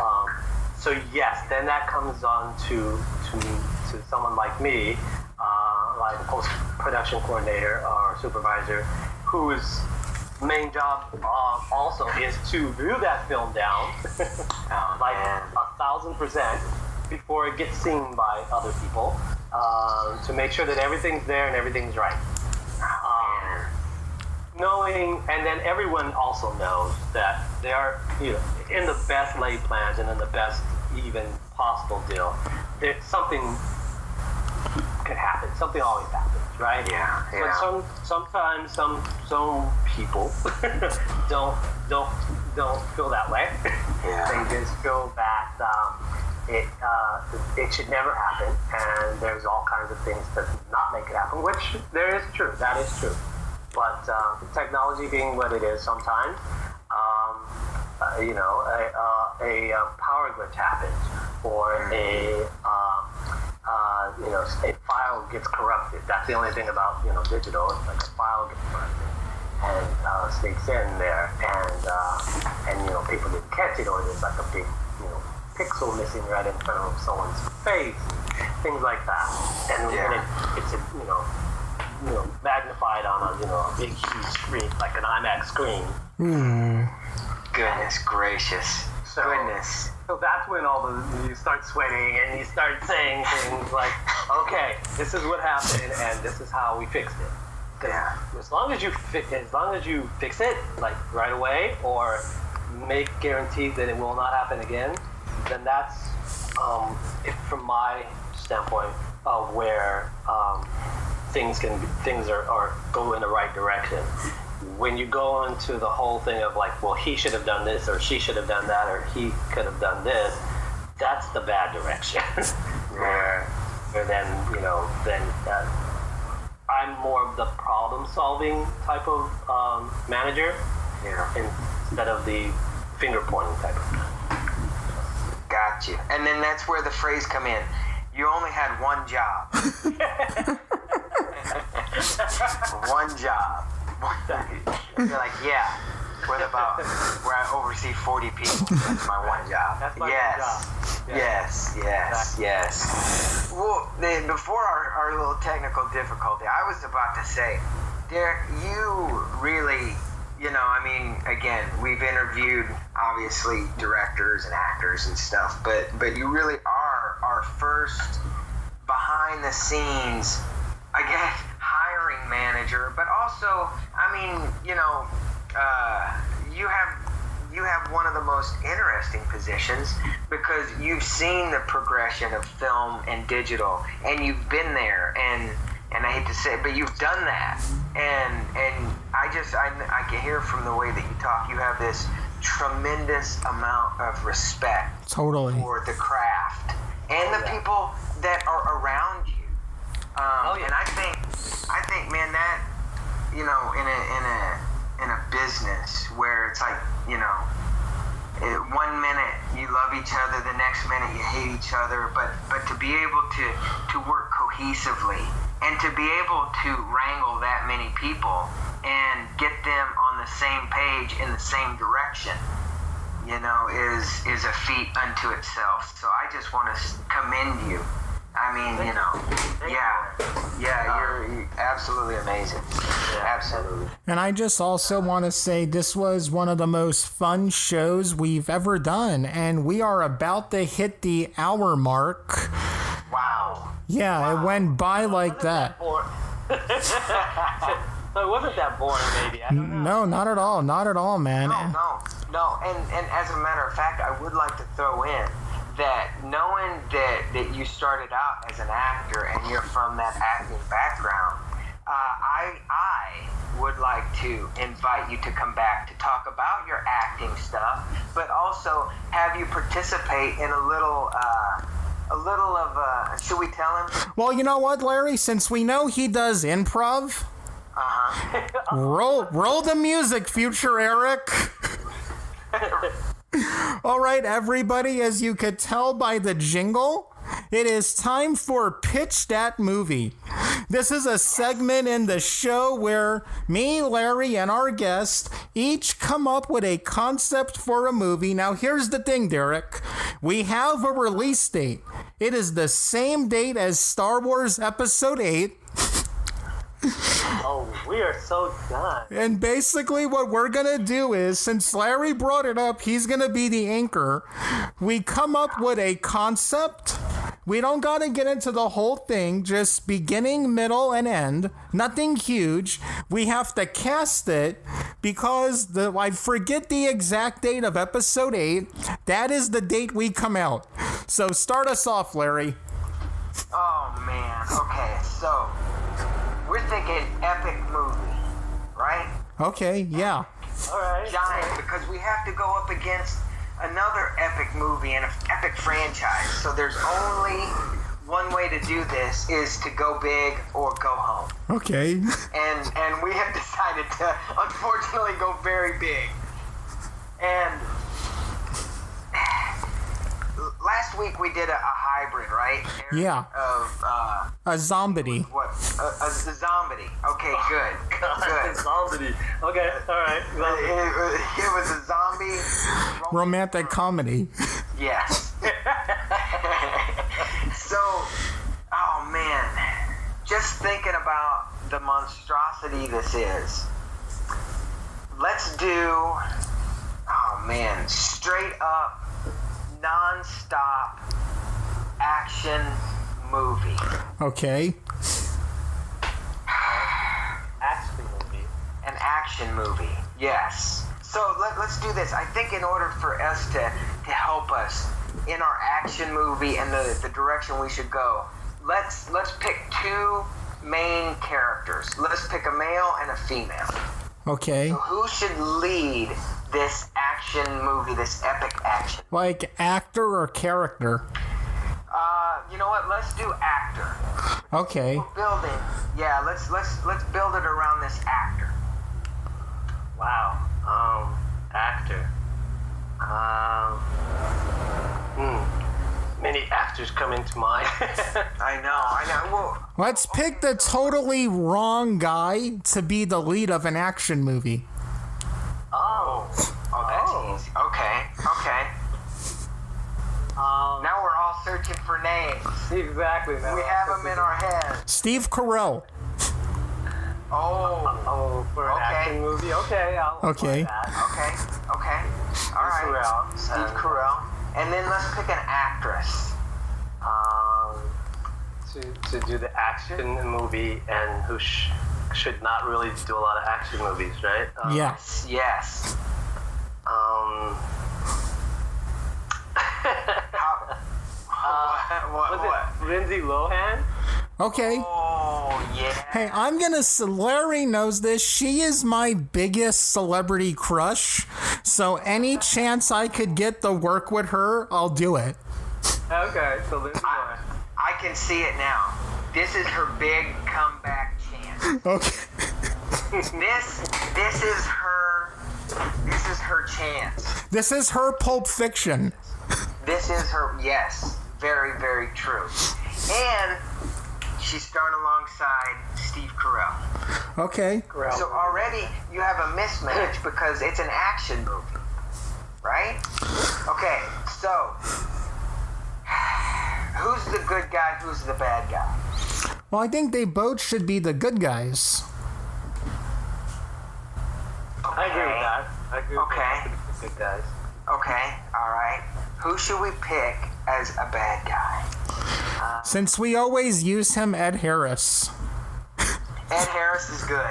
So yes, then that comes on to someone like me, like a post-production coordinator or supervisor, whose main job also is to view that film down, 1,000% before it gets seen by other people, to make sure that everything's there and everything's right. Knowing, and then everyone also knows that they are, in the best laid plans and in the best even possible deal, something could happen. Something always happens, right? Yeah. But sometimes some people don't feel that way. Yeah. They just feel that it should never happen, and there's all kinds of things to not make it happen, which that is true. But technology being what it is, sometimes a power glitch happens, or a file gets corrupted. That's the only thing about digital. It's like a file gets corrupted and sneaks in there, and people didn't catch it, or there's like a big pixel missing right in front of someone's face, things like that. And it's magnified on a big huge screen, like an IMAX screen. Goodness gracious. So that's when you start sweating and you start saying things like, okay, this is what happened and this is how we fixed it. Yeah. As long as you fix it like right away, or make guarantees that it will not happen again, then that's from my standpoint of where things are go in the right direction. When you go into the whole thing of like, well, he should have done this, or she should have done that, or he could have done this, that's the bad direction. where then I'm I'm more of the problem-solving type of manager, instead of the finger-pointing type of. Got you. And then that's where the phrase come in. You only had one job. One job. You're like, yeah. What about where I oversee 40 people? That's my one job. That's my yes. one job. Yes, yes, yes. Well, before our little technical difficulty, I was about to say, Derek, you really, I mean, again, we've interviewed, obviously, directors and actors and stuff, but you really are our first behind-the-scenes, I guess, hiring manager, but also, I mean, you have one of the most interesting positions because you've seen the progression of film and digital, and you've been there, and I hate to say it, but you've done that, and I can hear from the way that you talk, you have this tremendous amount of respect totally for the craft and the people that are around you. And I think, man, that in a business where it's like, 1 minute you love each other, the next minute you hate each other, but to be able to work cohesively and to be able to wrangle that many people and get them on the same page in the same direction, is a feat unto itself. So I just want to commend you. I mean, you're absolutely amazing. Absolutely. And I just also want to say this was one of the most fun shows we've ever done, and we are about to hit the hour mark. Wow. Yeah, wow. It went by like that. So it wasn't that boring, maybe. I don't know. No, not at all. Not at all, man. No. And as a matter of fact, I would like to throw in that knowing that you started out as an actor and you're from that acting background, I would like to invite you to come back to talk about your acting stuff, but also have you participate in a little of should we tell him? Well, you know what, Larry? Since we know he does improv, roll the music, future Eric. All right, everybody, as you could tell by the jingle, it is time for Pitch That Movie. This is a segment in the show where me, Larry, and our guest each come up with a concept for a movie. Now, here's the thing, Derek. We have a release date. It is the same date as Star Wars Episode 8. Oh, we are so done. And basically what we're going to do is, since Larry brought it up, he's going to be the anchor. We come up with a concept. We don't got to get into the whole thing, just beginning, middle, and end. Nothing huge. We have to cast it because I forget the exact date of Episode 8. That is the date we come out. So start us off, Larry. Oh, man. Okay, so we're thinking epic movie, right? Okay, yeah. All right. Giant, because we have to go up against another epic movie and an epic franchise. So there's only one way to do this, is to go big or go home. Okay. And we have decided to, unfortunately, go very big. And last week we did a hybrid, right? Yeah. Of a zombie. What? A zombie. Okay, good. Good. Zombie. Okay, all right. It was a zombie romantic comedy. Yes. So, oh man, just thinking about the monstrosity this is. Let's do, oh man, straight up, non-stop action movie. Okay. Action movie. An action movie, yes. So let's do this. I think in order for us to help us in our action movie and the direction we should go, let's pick two main characters. Let's pick a male and a female. Okay. So who should lead this action movie, this epic action? Like actor or character? You know what? Let's do actor. Okay. We're building. Yeah, let's build it around this actor. Wow. Actor. Many actors come into mind. I know. Well, Let's pick the totally wrong guy to be the lead of an action movie. oh, that's easy. Okay. Now we're all searching for names. Exactly. We have them in our heads. Steve Carell. Oh, For an action movie? Okay, I'll Okay. play that. okay. All right. Carell. Steve Carell. And then let's pick an actress. To do the action movie and who should not really do a lot of action movies, right? Yeah. Yes. What? Lindsay Lohan? Okay. Oh, yeah. Hey, I'm gonna. Larry knows this. She is my biggest celebrity crush. So any chance I could get to work with her, I'll do it. Okay, so Lindsay Lohan. I can see it now. This is her big comeback chance. Okay. This is her chance. This is her Pulp Fiction. This is her, yes, very, very true. And she's starring alongside Steve Carell. Okay. So already you have a mismatch because it's an action movie, right? Okay, so who's the good guy, who's the bad guy? Well, I think they both should be the good guys. I agree with that. I agree with Okay. the good guys. Okay, all right. Who should we pick as a bad guy? Since we always use him, Ed Harris. Ed Harris is good.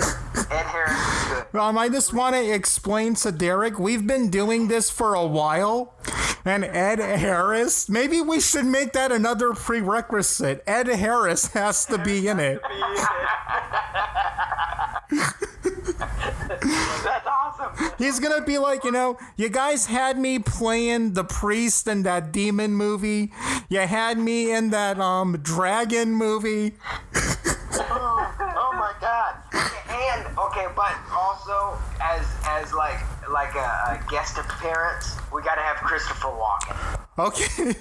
I just want to explain to Derek, we've been doing this for a while, and Ed Harris, maybe we should make that another prerequisite. Ed Harris has to be in it. That's awesome. He's gonna be like, you guys had me playing the priest in that demon movie. You had me in that dragon movie. Oh my God. But also as like a guest appearance, we got to have Christopher Walken. Okay.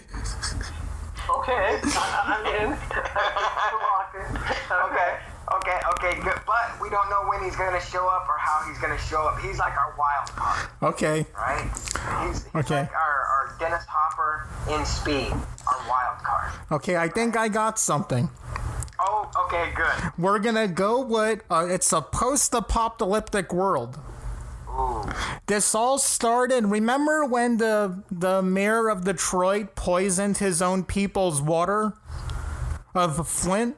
Okay, I'm in. Okay, good. But we don't know when he's going to show up or how he's going to show up. He's like our wild card, Okay. right? He's Okay. like our Dennis Hopper in Speed, our wild card. Okay, I think I got something. Oh, okay, good. We're gonna go with, it's a post-apocalyptic world. Ooh. This all started, remember when the mayor of Detroit poisoned his own people's water of Flint?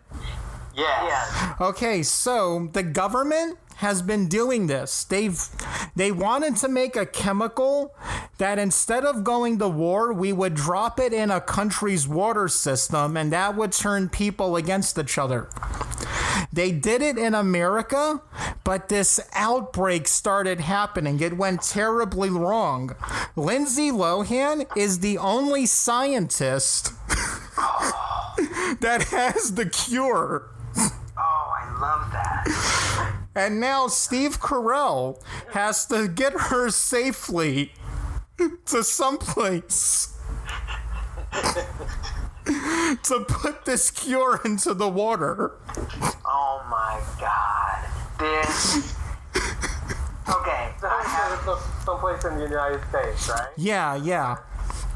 Yes. Okay, so the government has been doing this. They wanted to make a chemical that instead of going to war, we would drop it in a country's water system, and that would turn people against each other. They did it in America, but this outbreak started happening. It went terribly wrong. Lindsay Lohan is the only scientist that has the cure. Oh, I love that. And now Steve Carell has to get her safely to someplace to put this cure into the water. Oh my God. This. Okay. Someplace in the United States, right? Yeah.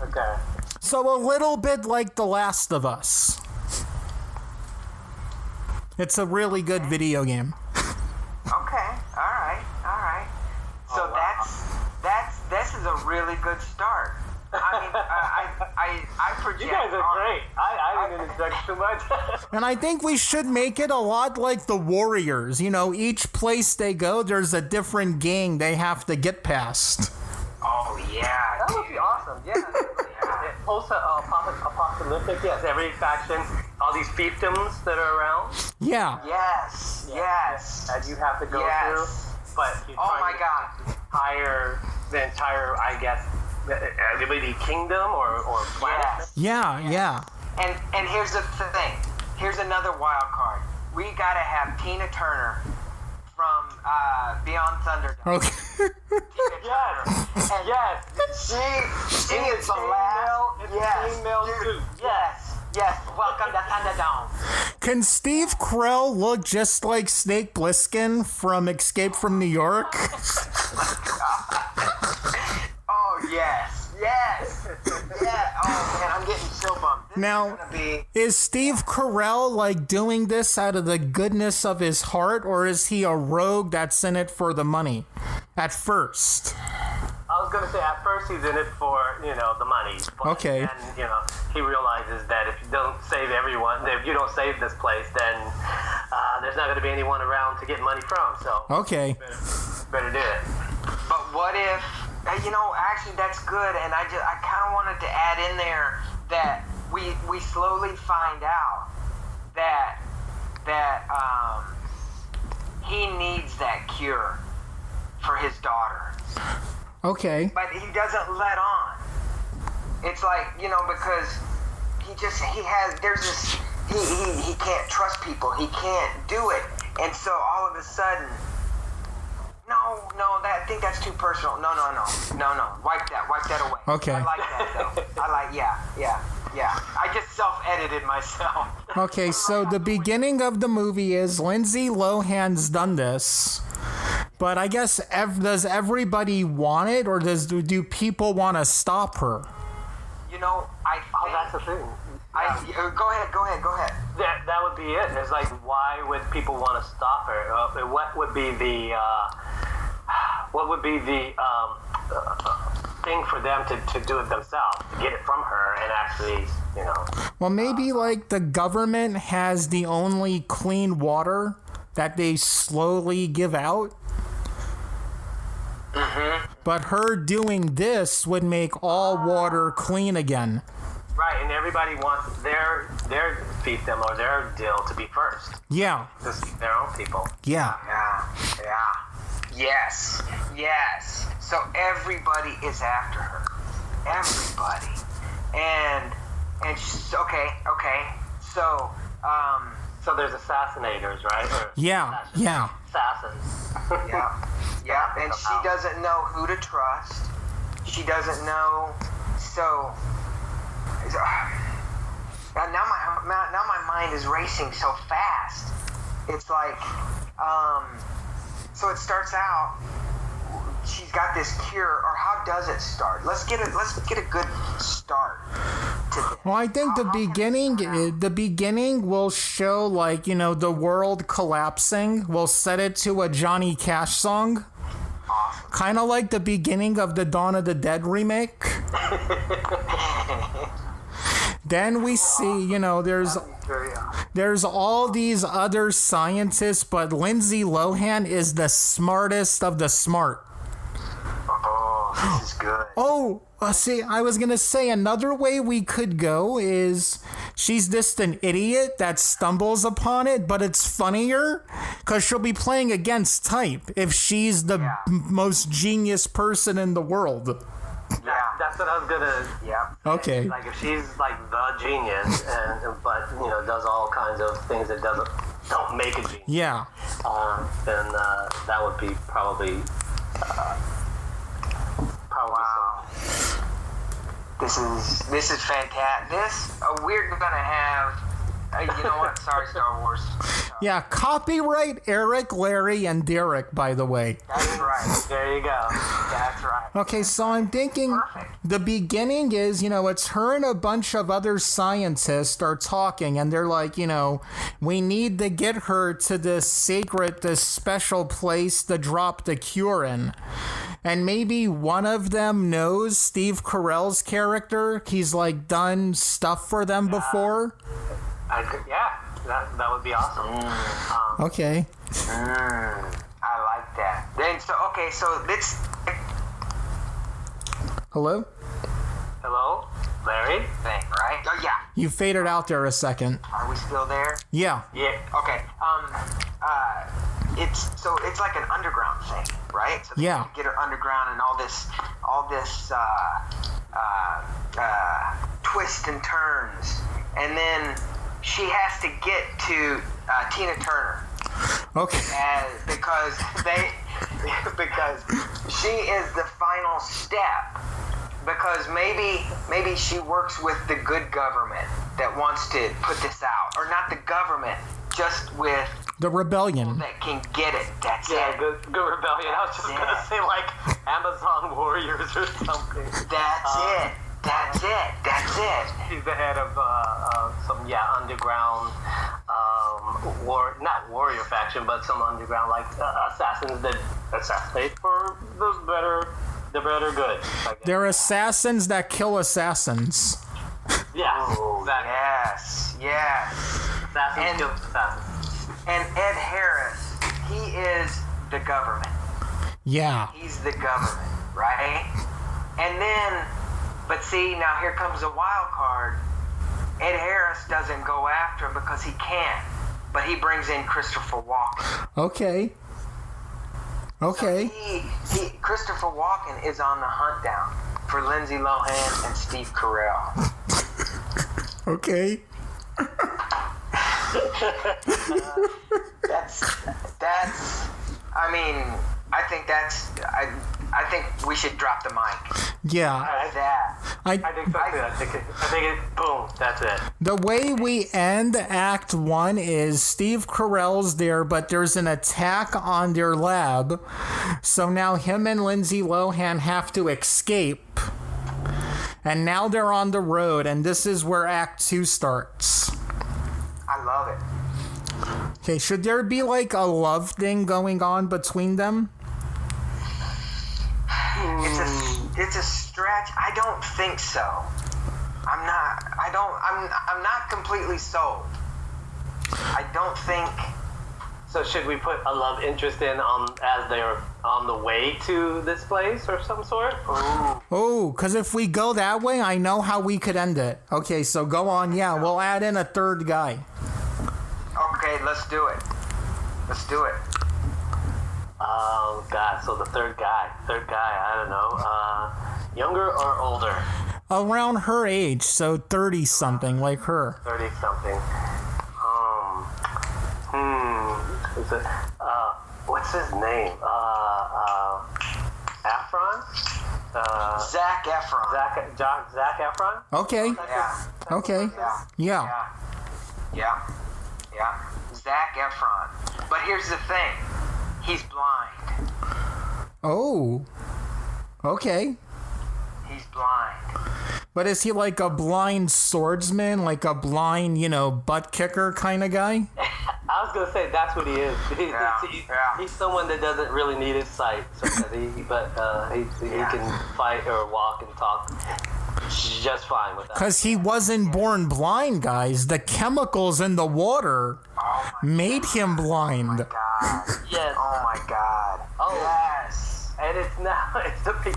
Okay. So a little bit like The Last of Us. It's a really good video game. Okay. All right. So this is a really good start. I mean, I project. You guys are great. I didn't expect too much. And I think we should make it a lot like the Warriors. Each place they go, there's a different gang they have to get past. Oh yeah. That would be awesome. Yeah. Post-apocalyptic. Yes. Every faction, all these fiefdoms that are around. Yeah. Yes. That you have to go through. But you're Oh my trying God. to hire the entire, I guess, the kingdom or planet. Yeah. And here's the thing. Here's another wild card. We gotta have Tina Turner from Beyond Thunderdome. Okay. Yes. And Yes. she is the last. Yes. Female suit. Yes. Yes. Welcome to Thunderdome. Can Steve Carell look just like Snake Plissken from Escape from New York? Oh yes. Yes. Yeah. Oh man, I'm getting so bummed. This Now, is gonna be. is Steve Carell like doing this out of the goodness of his heart, or is he a rogue that's in it for the money at first? I was gonna say at first he's in it for the money. But Okay. then he realizes that if you don't save everyone, if you don't save this place, then there's not gonna be anyone around to get money from. So Okay. better do it. But what if? Actually, that's good, and I kind of wanted to add in there that we slowly find out that he needs that cure for his daughter, Okay. but he doesn't let on. It's like because he can't trust people. He can't do it, and so all of a sudden. No, I think that's too personal. No. Wipe that away. Okay. I like that though. Yeah. I just self-edited myself. Okay, so the beginning of the movie is Lindsay Lohan's done this, but I guess does everybody want it, or do people want to stop her? I think. That's the thing. Go ahead. That would be it. It's like, why would people want to stop her? What would be the thing for them to do it themselves, to get it from her and actually, Well, maybe like the government has the only clean water that they slowly give out. Mm-hmm. But her doing this would make all water clean again. Right, and everybody wants their fiefdom or their deal to be first. Yeah. Just their own people. Yeah. Yeah. Yes. So everybody is after her. Everybody. And she's, okay. So So there's assassinators, right? Or Yeah. assassins. Yeah. And she doesn't know who to trust. She doesn't know. So now my mind is racing so fast. It's like, so it starts out. She's got this cure, or how does it start? Let's get a good start to this. Well, I think the beginning will show the world collapsing. We'll set it to a Johnny Cash song. Awesome. Kind of like the beginning of the Dawn of the Dead remake. Then we see, there's all these other scientists, but Lindsay Lohan is the smartest of the smart. Oh, this is good. Oh, see, I was going to say another way we could go is she's just an idiot that stumbles upon it, but it's funnier because she'll be playing against type if she's the most genius person in the world. Yeah. That's what I was gonna. Yeah. Okay. Like if she's like the genius, but does all kinds of things that don't make a genius. Yeah. Then that would be probably. Wow. This is fantastic. We're gonna have. You know what? Sorry, Star Wars. Yeah, copyright Eric, Larry, and Derek, by the way. That's right. There you go. That's right. Okay, so I'm thinking the beginning is, it's her and a bunch of other scientists are talking, and they're like, we need to get her to this special place to drop the cure in. And maybe one of them knows Steve Carell's character. He's done stuff for them before. That would be awesome. Okay. I like that. Then so let's. Hello? Hello, Larry. Thing, right? Oh yeah. You faded out there a second. Are we still there? Yeah. Yeah. Okay. It's like an underground thing, right? So Yeah. Get her underground and all this twists and turns, and then she has to get to Tina Turner. Okay. Because she is the final step. Because maybe she works with the good government that wants to put this out, or not the government, just with the rebellion that can get it. That's it. Yeah, good rebellion. I was just gonna say like Amazon warriors or something. That's it. He's the head of some underground not warrior faction, but some underground like assassins that assassinate for the better good. They're assassins that kill assassins. Yeah, exactly. Yes. Assassins kill assassins. And Ed Harris, he is the government. Yeah. He's the government, right? And then, but see, now here comes a wild card. Ed Harris doesn't go after him because he can't, but he brings in Christopher Walken. Okay. So Christopher Walken is on the hunt down for Lindsay Lohan and Steve Carell. Okay. I think we should drop the mic. Yeah. I think so too. I think it, boom, that's it. The way we end Act 1 is Steve Carell's there, but there's an attack on their lab. So now him and Lindsay Lohan have to escape. And now they're on the road, and this is where Act 2 starts. I love it. Okay, should there be like a love thing going on between them? It's a stretch. I don't think so. I'm not completely sold. I don't think. So should we put a love interest in as they're on the way to this place or some sort? Oh, because if we go that way, I know how we could end it. Okay, so go on. Yeah, we'll add in a third guy. Okay, let's do it. God, so the third guy, I don't know, younger or older? Around her age, so 30-something, like her. 30-something. Is it, what's his name? Efron? Zac Efron. Zac Efron? Okay. Yeah. Okay. Yeah. Zac Efron. But here's the thing. He's blind. Oh. Okay. He's blind. But is he like a blind swordsman, like a blind, butt kicker kind of guy? I was gonna say that's what he is. He's someone that doesn't really need his sight, so he can fight or walk and talk just fine with that. Because he wasn't born blind, guys. The chemicals in the water made him blind. Oh my God. Yes. Oh my God. Oh yes. And it's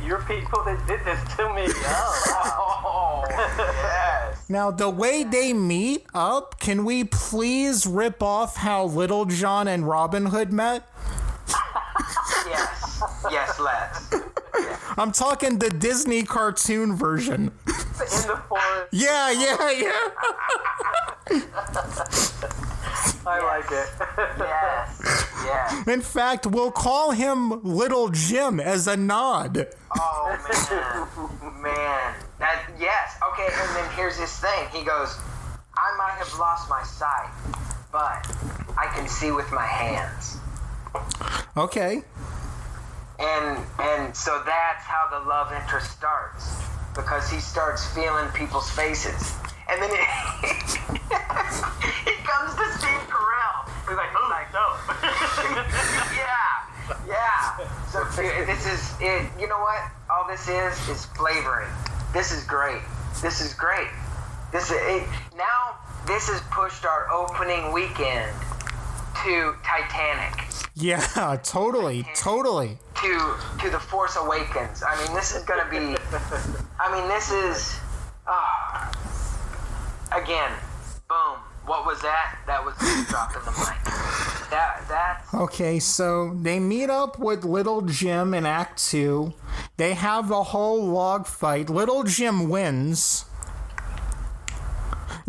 your people that did this to me. Oh yes. Now, the way they meet up, can we please rip off how Little John and Robin Hood met? Yes, let's. Yes. I'm talking the Disney cartoon version. In the forest. Yeah. I like it. Yes. In fact, we'll call him Little Jim as a nod. Oh, man. Yes. Okay, and then here's his thing. He goes, I might have lost my sight, but I can see with my hands. Okay. And so that's how the love interest starts, because he starts feeling people's faces. And then he comes to Steve Carell. He's like, oh, yeah. So this is it. You know what? All this is flavoring. This is great. This is it. Now this has pushed our opening weekend to Titanic. Yeah, totally. To The Force Awakens. I mean, this is going to be... again, boom. What was that? That was dropping the mic. That's... Okay, so they meet up with Little Jim in Act 2. They have the whole log fight. Little Jim wins.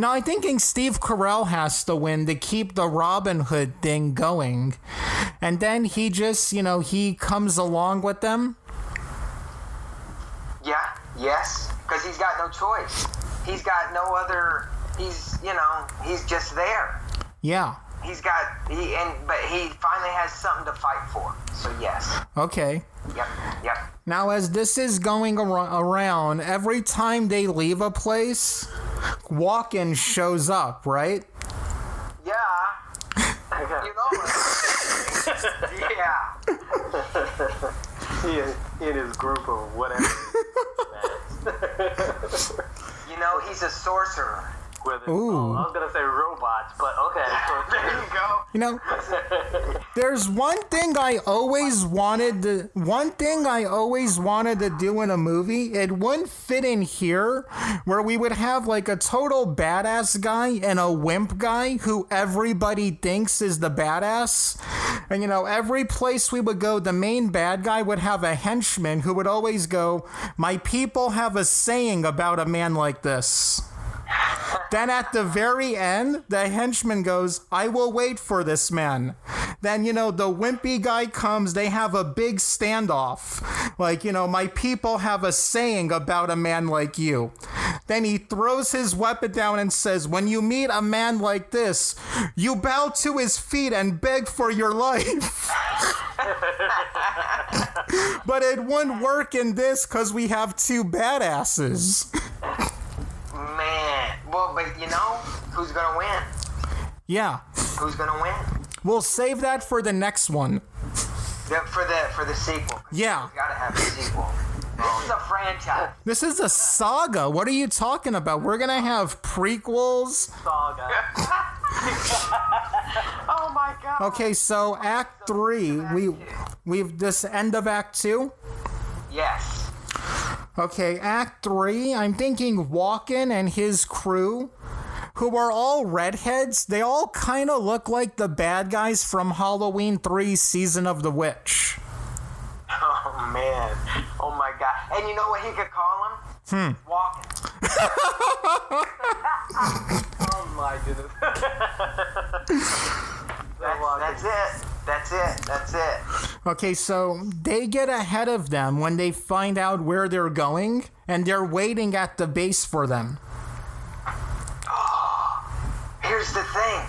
No, I'm thinking Steve Carell has to win to keep the Robin Hood thing going. And then he just, he comes along with them. Yeah, yes, because he's got no choice. He's got no other, he's just there. Yeah. But he finally has something to fight for. So yes. Okay. Yep. Now, as this is going around, every time they leave a place, Walken shows up, right? Yeah. You know it. Yeah. He and his group of whatever. He's a sorcerer. Ooh. I was gonna say robots, but okay. There you go. There's one thing I always wanted to do in a movie. It wouldn't fit in here, where we would have like a total badass guy and a wimp guy who everybody thinks is the badass. And every place we would go, the main bad guy would have a henchman who would always go, "My people have a saying about a man like this." Then at the very end, the henchman goes, "I will wait for this man." Then, the wimpy guy comes, they have a big standoff. Like, "My people have a saying about a man like you." Then he throws his weapon down and says, "When you meet a man like this, you bow to his feet and beg for your life." But it wouldn't work in this because we have two badasses. Man. Well, but who's going to win? Yeah. Who's going to win? We'll save that for the next one. For the sequel. Yeah. We got to have a sequel. This is a franchise. This is a saga. What are you talking about? We're going to have prequels. Saga. Oh my God. Okay, so Act 3, we've this end of Act 2? Yes. Okay, Act 3, I'm thinking Walken and his crew, who are all redheads, they all kind of look like the bad guys from Halloween 3 Season of the Witch. Oh, man. Oh, my God. And you know what he could call him? Walken. Oh my goodness. That's it. Okay, so they get ahead of them when they find out where they're going, and they're waiting at the base for them. Here's the thing.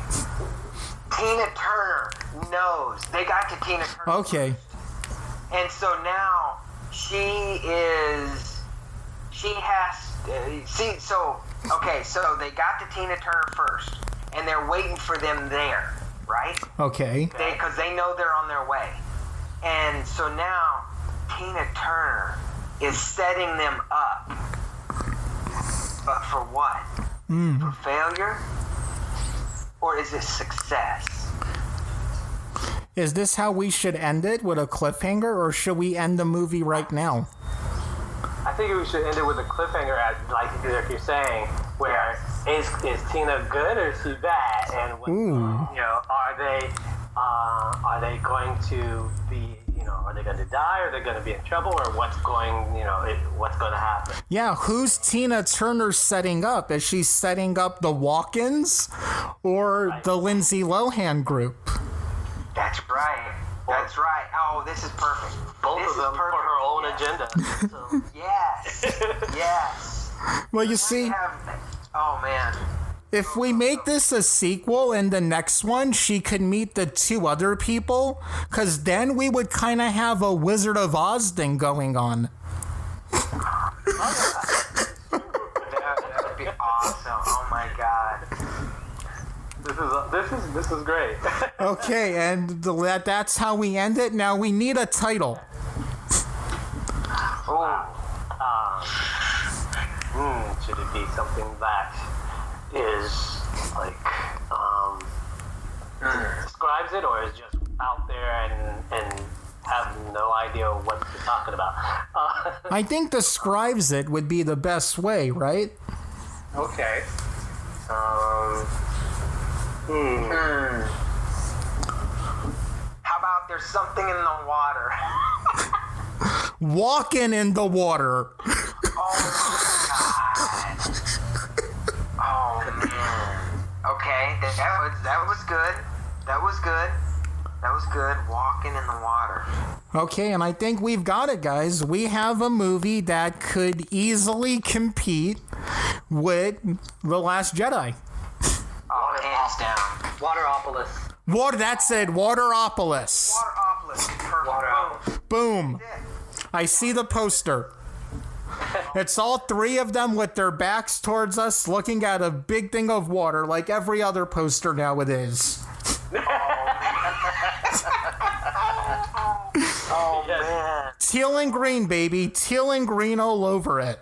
Tina Turner knows. They got to Tina Turner. Okay. And so now so they got to Tina Turner first, and they're waiting for them there, right? Okay. Because they know they're on their way. And so now Tina Turner is setting them up. But for what? For failure? Or is it success? Is this how we should end it, with a cliffhanger, or should we end the movie right now? I think we should end it with a cliffhanger, like you're saying, where is Tina good or is she bad? And are they going to be, are they going to die? Are they going to be in trouble? Or what's going to happen? Yeah, who's Tina Turner setting up? Is she setting up the Walkens or the Lindsay Lohan group? That's right. That's right. Oh, this is perfect. Both of them for her own agenda. So. Yes. Well, you see, oh man. if we make this a sequel and the next one, she could meet the two other people, because then we would kind of have a Wizard of Oz thing going on. That would be awesome. Oh my God. This is great. Okay, and that's how we end it. Now we need a title. Should it be something that is like describes it, or is just out there and have no idea what you're talking about? I think describes it would be the best way, right? Okay. How about there's something in the water? Walking in the water. Oh my God. Oh man. Okay, and I think we've got it, guys. We have a movie that could easily compete with The Last Jedi. Oh, hands down. Wateropolis. That's it, Wateropolis. Wateropolis. Perfect. Boom. I see the poster. It's all three of them with their backs towards us, looking at a big thing of water, like every other poster nowadays. Oh, man. Teal and green, baby. Teal and green all over it.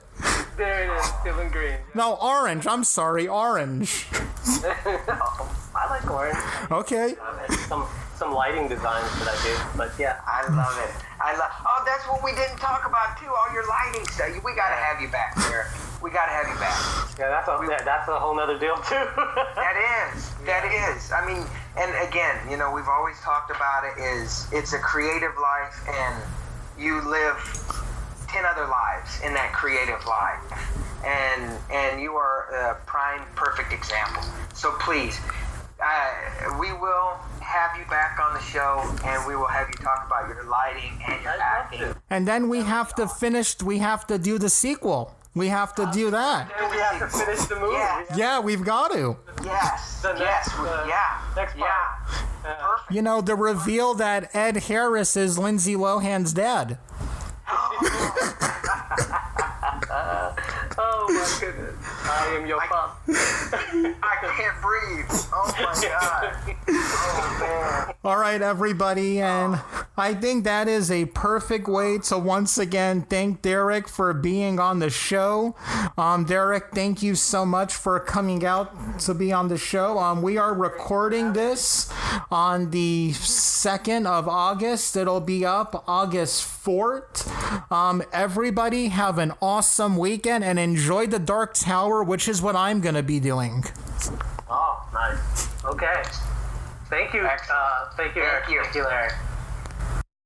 There it is, teal and green. No, orange. I'm sorry, orange. I like orange. Okay. Some lighting designs that I do, but yeah. I love it. Oh, that's what we didn't talk about too. All your lighting stuff. We gotta have you back, Derek. We gotta have you back. Yeah, that's a whole nother deal too. That is. I mean, and again, we've always talked about it. It's a creative life, and you live 10 other lives in that creative life, and you are a prime, perfect example. So please, we will have you back on the show, and we will have you talk about your lighting and your acting. And then we have to do the sequel. We have to do that. And we have to finish the movie. Yeah, we've got to. Yes. Next part. Perfect. The reveal that Ed Harris is Lindsay Lohan's dad. Oh my goodness. I am your pop. I can't breathe. Oh my God. Oh man. All right, everybody, and I think that is a perfect way to once again thank Derek for being on the show. Derek, thank you so much for coming out to be on the show. We are recording this on the 2nd of August. It'll be up August 4th. Everybody have an awesome weekend and enjoy the Dark Tower, which is what I'm going to be doing. Oh, nice. Okay. Thank you. Thank you, Eric. Thank you, Larry.